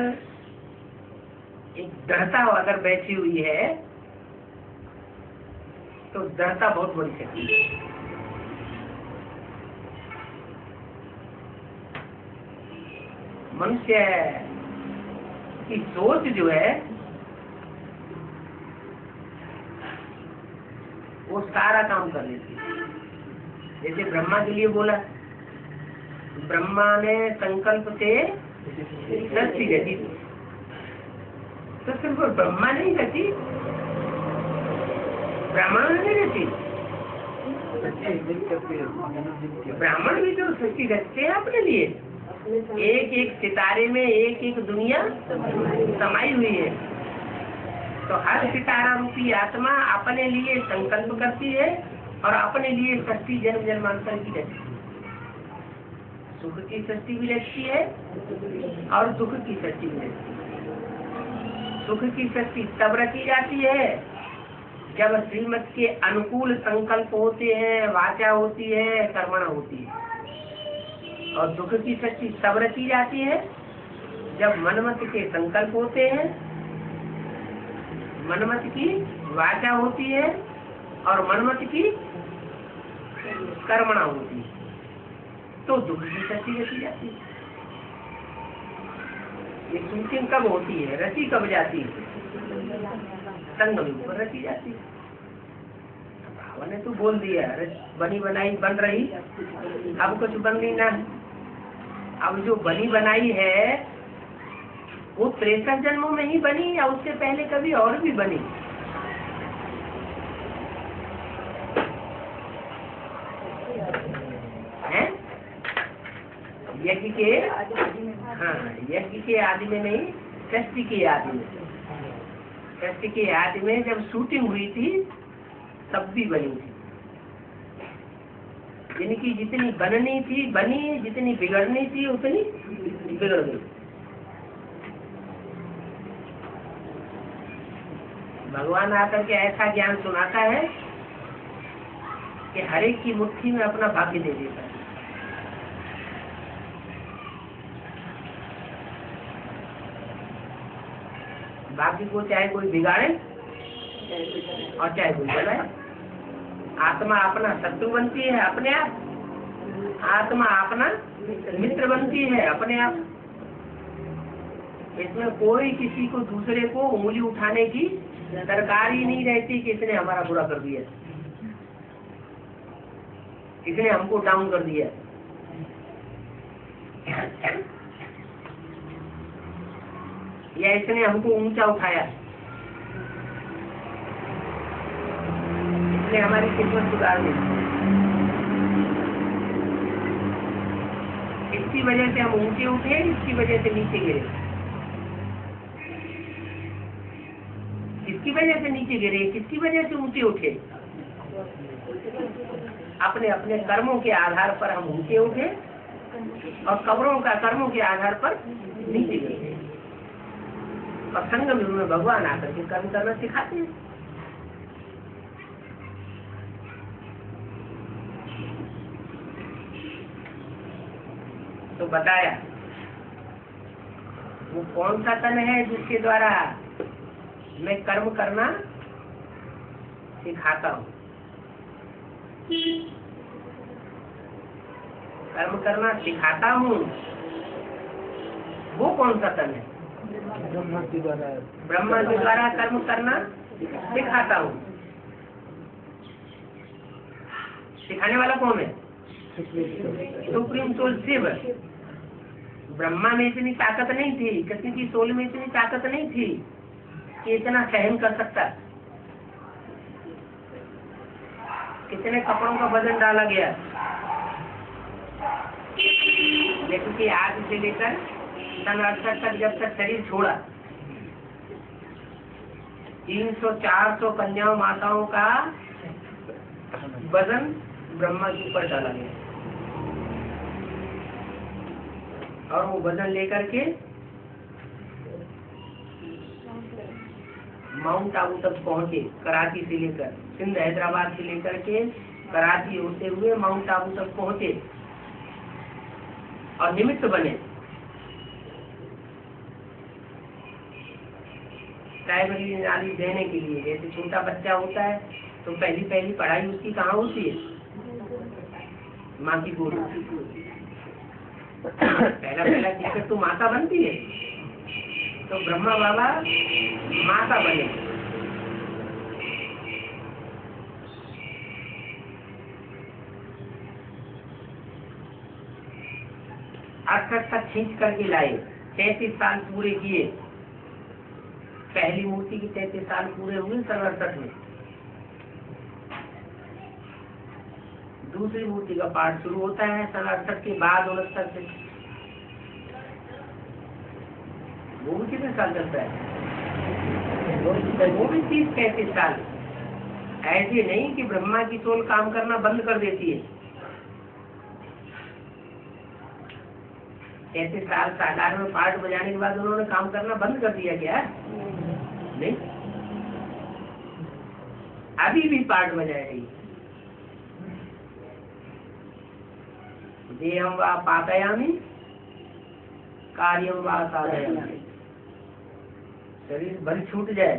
एक दृढ़ता अगर बैठी हुई है तो दृढ़ता बहुत बड़ी शक्ति है। मनुष्य की सोच जो है वो सारा काम कर लेती है। जैसे ब्रह्मा के लिए बोला, ब्रह्मा ने संकल्प से सृष्टि रची, तो सिर्फ ब्रह्मा नहीं रची, ब्राह्मण ने रची। ब्राह्मण भी तो सृष्टि रचते हैं अपने लिए। एक एक सितारे में एक एक दुनिया समाई हुई है, तो हर सितारा रूपी आत्मा अपने लिए संकल्प करती है और अपने लिए सृष्टि जन्म जन्मांतर की रचती है। सुख की सृष्टि भी रचती है और दुख की सृष्टि भी रचती है। सुख की सृष्टि तब रची जाती है जब श्रीमत के अनुकूल संकल्प होते हैं, वाचा होती है, कर्मणा होती है। और दुख की सृष्टि तब रची जाती है जब मनमत के संकल्प होते हैं, मनमत की वाचा होती है और मनमत की कर्मणा होती है, तो दुख की सृष्टि रची जाती है। ये शूटिंग कब होती है, रची कब जाती है? संगम पर रची जाती है। भाव ने तो बोल दिया बनी बनाई बन रही, अब कुछ बन नहीं ना। अब जो बनी बनाई है वो 63 जन्मों में ही बनी या उससे पहले कभी और भी बनी? हैं? यज्ञ के, हाँ, यज्ञ के आदि में नहीं, सृष्टि के आदि में। सृष्टि के आदि में जब शूटिंग हुई थी तब भी बनी थी। जिनकी जितनी बननी थी बनी, जितनी बिगड़नी थी उतनी बिगड़ गई। भगवान आकर के ऐसा ज्ञान सुनाता है कि हर एक की मुट्ठी में अपना भाग्य दे देता है। भाग्य को चाहे कोई बिगाड़े और चाहे कोई बनाए। आत्मा अपना शत्रु बनती है अपने आप, आत्मा अपना मित्र बनती है अपने आप। इसमें कोई किसी को दूसरे को उंगली उठाने की दरकार ही नहीं रहती कि इसने हमारा बुरा कर दिया, इसने हमको डाउन कर दिया। या इसने हमको ऊंचा उठाया, इसने हमारी किस्मत सुधार दी, इसकी वजह से हम ऊंचे उठे, इसकी वजह से नीचे गिरे, किसकी वजह से नीचे गिरे, किसकी वजह से ऊंचे उठे? अपने अपने कर्मों के आधार पर हम ऊंचे उठे और कर्मों के आधार पर नीचे गिरे। और संगम युग में भगवान आकर के कर्म करना सिखाते हैं। तो बताया वो कौन सा तन है जिसके द्वारा मैं कर्म करना सिखाता हूँ। कर्म करना सिखाता हूँ, वो कौन सा तन है? ब्रह्मा के द्वारा कर्म करना सिखाता हूँ। सिखाने वाला कौन है? Supreme soul Shiv. ब्रह्मा में इतनी ताकत नहीं थी, किसी की सोल में इतनी ताकत नहीं थी कि इतना सहन कर सकता। कितने कपड़ों का वजन डाला गया, लेकिन कि आज से लेकर सन 68 तक जब तक शरीर छोड़ा 300-400 कन्याओं माताओं का वजन ब्रह्मा के ऊपर डाला गया और वो वजन लेकर के माउंट आबू तक पहुंचे। कराची से लेकर सिंध हैदराबाद से लेकर के कराची होते हुए माउंट आबू तक पहुंचे और निमित्त बने प्राइमरी नाली देने के लिए। जैसे छोटा बच्चा होता है तो पहली पढ़ाई उसकी कहाँ होती है? माँ की गोद। पहला टीचर तो माता बनती है, तो ब्रह्मा बाबा माता बने। 68 तक खींच करके लाए, 33 साल पूरे किए। पहली मूर्ति के 33 साल पूरे हुए 67 में। दूसरी मूर्ति का पाठ शुरू होता है 67 के बाद 69 से। वो भी कितने साल चलता है? वो भी 30-35 साल। ऐसे नहीं कि ब्रह्मा की सोल काम करना बंद कर देती है। 33 साल साकार में पाठ बजाने के बाद उन्होंने काम करना बंद कर दिया क्या? नहीं, अभी भी पाठ बजाए रही। देहम वा पातयामि कार्यम वा साधयामि। शरीर भले छूट जाए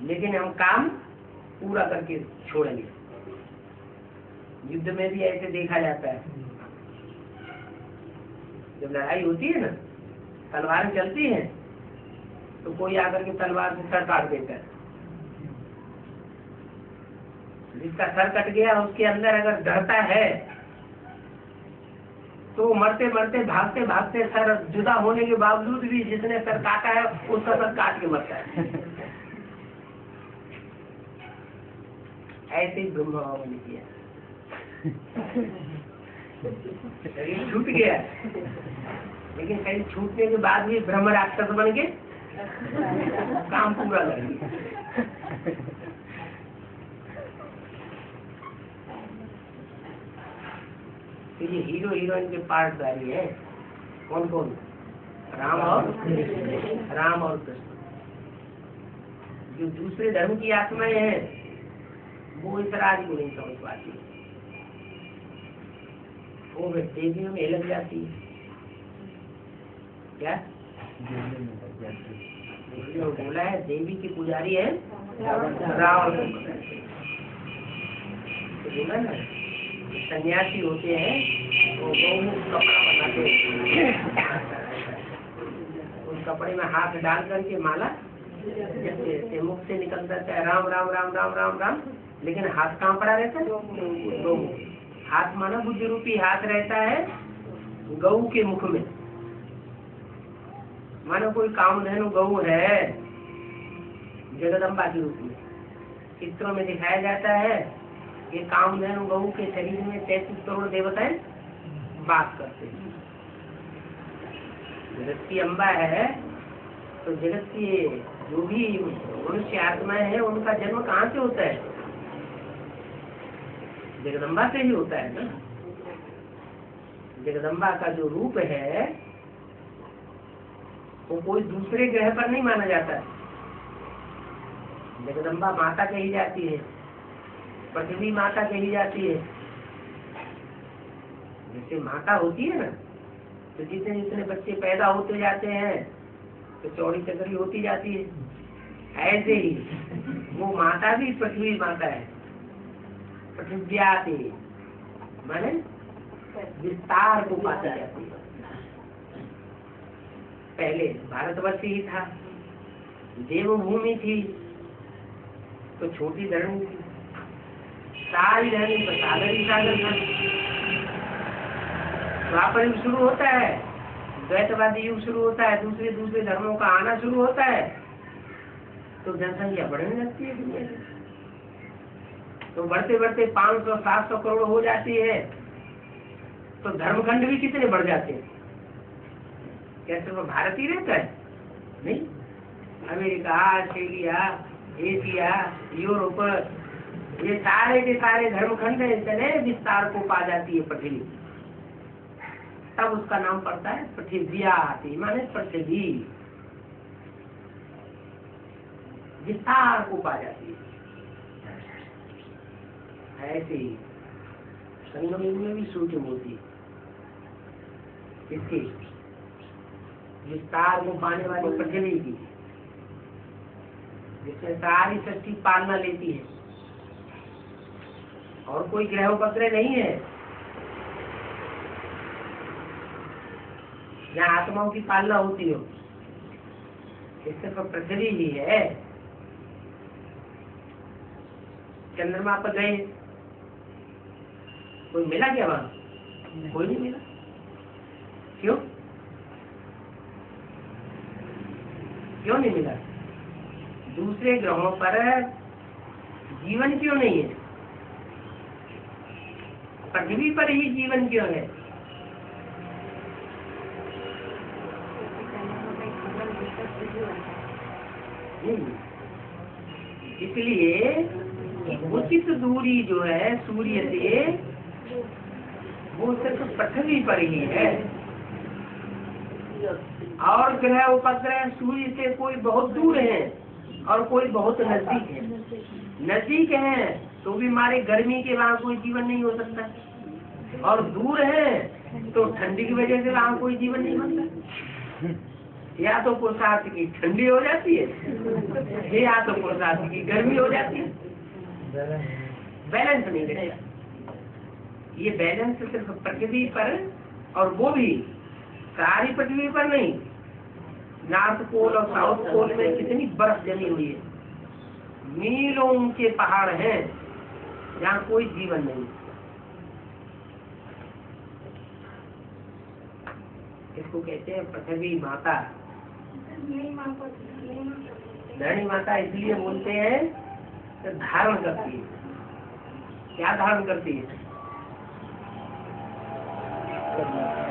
लेकिन हम काम पूरा करके छोड़ेंगे। युद्ध में भी ऐसे देखा जाता है, जब लड़ाई होती है ना, तलवार चलती है तो कोई आकर के तलवार से सर काट देता है। जिसका सर कट गया उसके अंदर अगर डरता है तो मरते मरते भागते भागते सर जुदा होने के बावजूद भी जिसने सर काटा है उसका सर काट के मरता है। ऐसे ही ब्रह्मा बाबा ने किया। शरीर छूट गया लेकिन शरीर छूटने के बाद भी ब्रह्म राक्षस बन के काम पूरा कर दिया। तो ये हीरो हीरोइन के पार्टधारी है कौन कौन? राम और कृष्ण। जो दूसरे धर्म की आत्माएं हैं वो इस राज को नहीं समझ पाती, वो देवियों में लग जाती है। क्या बोला है? देवी की पुजारी है रावण। तो बोला ना, सन्यासी होते हैं वो गौमुख कपड़ा बनाते हैं, उस कपड़े में हाथ डाल करके माला जैसे मुख से निकलता है राम राम राम राम राम राम, लेकिन हाथ कहाँ पड़ा रहता है? गौमुख। हाथ माना बुद्ध रूपी हाथ रहता है गऊ के मुख में। मानो कोई कामधेनु गऊ है जगदम्बा के रूप में। चित्रों में दिखाया जाता है कि कामधेनु गऊ के शरीर में 33 करोड़ देवताएं वास करते हैं। जगत की अम्बा है तो जगत की जो भी मनुष्य आत्माएं हैं उनका जन्म कहाँ से होता है? जगदम्बा से ही होता है ना। जगदम्बा का जो रूप है वो कोई दूसरे ग्रह पर नहीं माना जाता है। जगदम्बा माता कही जाती है, पृथ्वी माता कही जाती है। जैसे माता होती है ना, तो जितने जितने बच्चे पैदा होते जाते हैं तो चौड़ी चकरी होती जाती है, ऐसे ही वो माता भी पृथ्वी माता है। पृथ्व्याति माने विस्तार को पाती जाती है। पहले भारतवर्ष ही था, देवभूमि थी तो छोटी धरणी थी, सारी धरणी पर सागर ही सागर था। द्वापर युग शुरू होता है, द्वैतवादी युग शुरू होता है, दूसरे दूसरे धर्मों का आना शुरू होता है तो जनसंख्या बढ़ने लगती है दुनिया में। तो बढ़ते बढ़ते 500-700 करोड़ हो जाती है तो धर्मखंड भी कितने बढ़ जाते हैं? क्या सिर्फ भारत ही रहता है? नहीं, अमेरिका, ऑस्ट्रेलिया, एशिया, यूरोप, ये सारे के सारे धर्मखंड इतने विस्तार को पा जाती है पृथ्वी, तब उसका नाम पड़ता है पृथ्व्याति माने पृथ्वी विस्तार को पा जाती है। ऐसे ही संगम युग में भी सूर्य मोती इसके विस्तार को पाने वाली पृथ्वी की, जिसमें सारी सृष्टि पालना लेती है और कोई ग्रह उपग्रह नहीं है जहाँ आत्माओं की पालना होती हो। इस सिर्फ पृथ्वी ही है। चंद्रमा पर गए, कोई मिला क्या वहां? कोई नहीं मिला। क्यों क्यों नहीं मिला? दूसरे ग्रहों पर जीवन क्यों नहीं है? पृथ्वी पर ही जीवन क्यों है? इसलिए उचित दूरी जो है सूर्य से वो सिर्फ पृथ्वी पर ही है। और ग्रह उपग्रह सूर्य से कोई बहुत दूर है और कोई बहुत नजदीक है। नजदीक है तो भी हमारे गर्मी के वहाँ कोई जीवन नहीं हो सकता, और दूर है तो ठंडी की वजह से वहाँ कोई जीवन नहीं बनता। या तो पुरुषार्थ की ठंडी हो जाती है या तो पुरुषार्थ की गर्मी हो जाती है, बैलेंस नहीं रहता। ये बैलेंस सिर्फ पृथ्वी पर, और वो भी सारी पृथ्वी पर नहीं। नॉर्थ पोल और साउथ पोल में कितनी बर्फ जमी हुई है, मीलों ऊंचे पहाड़ हैं जहाँ कोई जीवन नहीं। इसको कहते हैं पृथ्वी माता। धरणी माता इसलिए बोलते हैं कि धारण करती है। क्या धारण करती है?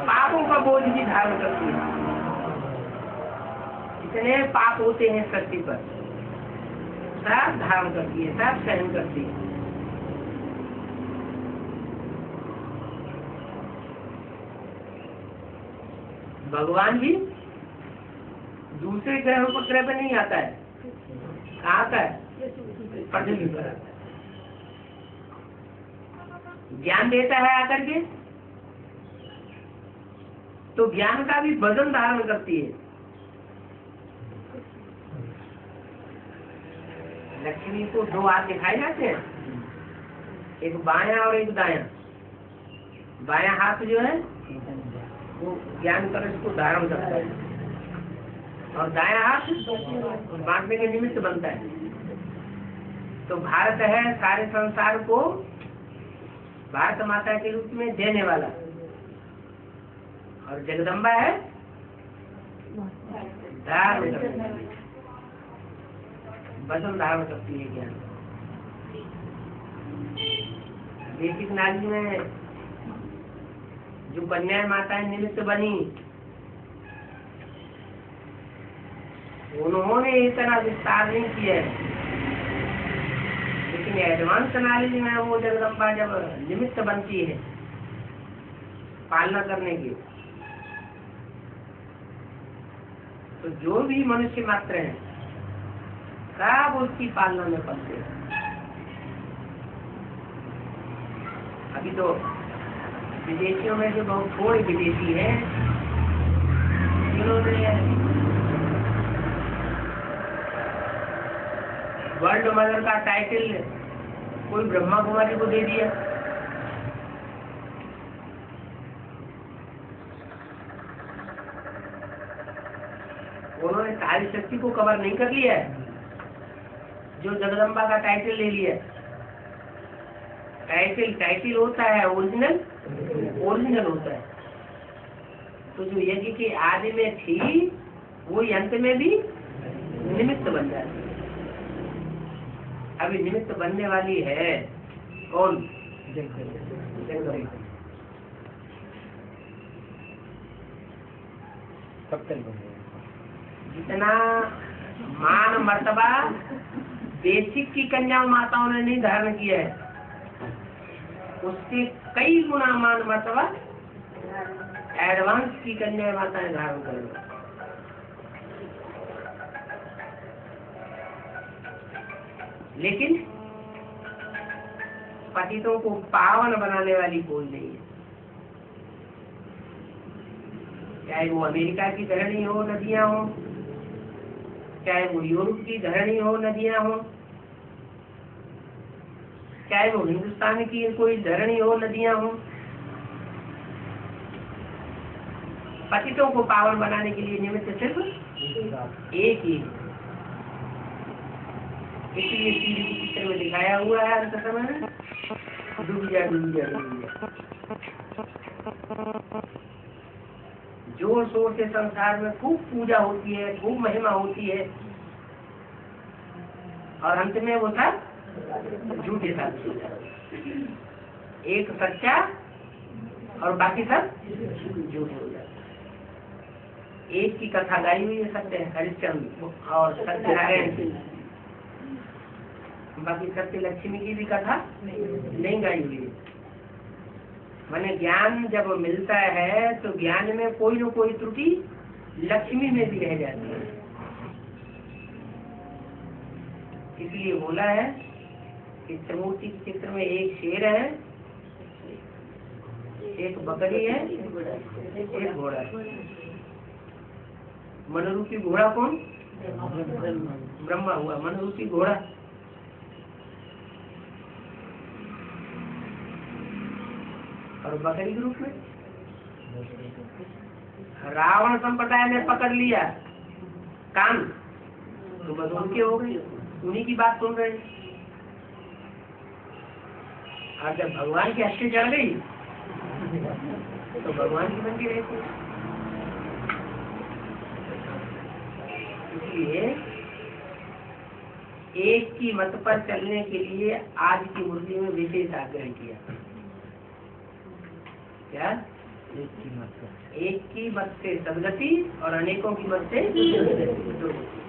पापों का बोझ भी धारण करती है। इतने पाप होते हैं धरती पर, सब धारण करती है, सब सहन करती है। भगवान भी दूसरे ग्रह उपग्रह पे नहीं आता है। कहाँ आता है? पृथ्वी पर आता है। ज्ञान देता है आकर के, तो ज्ञान का भी वजन धारण करती है। लक्ष्मी को दो हाथ दिखाए जाते हैं, एक बायां और एक दायां। बायां हाथ जो है वो ज्ञान कलश को धारण करता है, और दायां हाथ बांटने के निमित्त बनता है। तो भारत है सारे संसार को भारत माता के रूप में देने वाला, और जगदम्बा है धारण करने वाली। वजन धारण करती है ज्ञान। बेसिक नाली में जो कन्या माताएं निमित्त बनी, उन्होंने इतना विस्तार नहीं किया है, लेकिन एडवांस नॉलेज में वो जगदम्बा जब निमित्त बनती है पालना करने की, तो जो भी मनुष्य मात्र हैं सब उसकी पालना में पलते हैं। अभी तो विदेशियों में जो बहुत थोड़े विदेशी हैं जिन्होंने वर्ल्ड मदर का टाइटल कोई ब्रह्मा कुमारी को दे दिया। उन्होंने सारी शक्ति को कवर नहीं कर लिया है, जो जगदम्बा का टाइटल ले लिया। टाइटल होता है ओरिजिनल होता है। तो जो यज्ञ के आदि में थी वो अंत में भी निमित्त बन जाती है। अभी निमित्त बनने वाली है कौन? जगदम्बा। जितना मान मर्तबा बेसिक की कन्या माताओं ने नहीं धारण किया है, उससे कई गुना मान मर्तबा एडवांस की कन्या माताएं धारण करेंगे। लेकिन पतितों को पावन बनाने वाली कोई नहीं है। चाहे वो अमेरिका की धरणी हो, नदियां हो, चाहे वो यूरोप की धरणी हो, नदियां हो, चाहे वो हिंदुस्तान की कोई धरणी हो, नदियां हो, पतितों को पावन बनाने के लिए निमित्त सिर्फ एक ही। इसलिए सीढ़ी के चित्र में दिखाया हुआ है अंत समय में डूब जा। जोर शोर से संसार में खूब पूजा होती है, खूब महिमा होती है, और अंत में वो सब झूठे साबित हो जाते, एक सच्चा और बाकी सब झूठे हो जाते। एक की कथा गाई हुई है सत्य हरिश्चंद्र और सत्यनारायण की, बाकी सत्य लक्ष्मी की भी कथा नहीं गाई हुई है। माने ज्ञान जब मिलता है तो ज्ञान में कोई न कोई त्रुटि लक्ष्मी में भी रह जाती है। इसलिए बोला है कि त्रिमूर्ति के चित्र में एक शेर है, एक बकरी है, एक घोड़ा है। मनरूपी घोड़ा कौन? ब्रह्मा हुआ मनरूपी घोड़ा। और बकरी के रूप में रावण संप्रदाय ने पकड़ लिया कान, तो बस उनके हो गई, उन्हीं की बात सुन रहे। और जब भगवान की हस्ती चढ़ गई तो भगवान की बनती रहती है। इसलिए एक की मत पर चलने के लिए आज की मुरली में विशेष आग्रह किया। क्या? एक की मत से सदगति और अनेकों की मत से दुर्गति।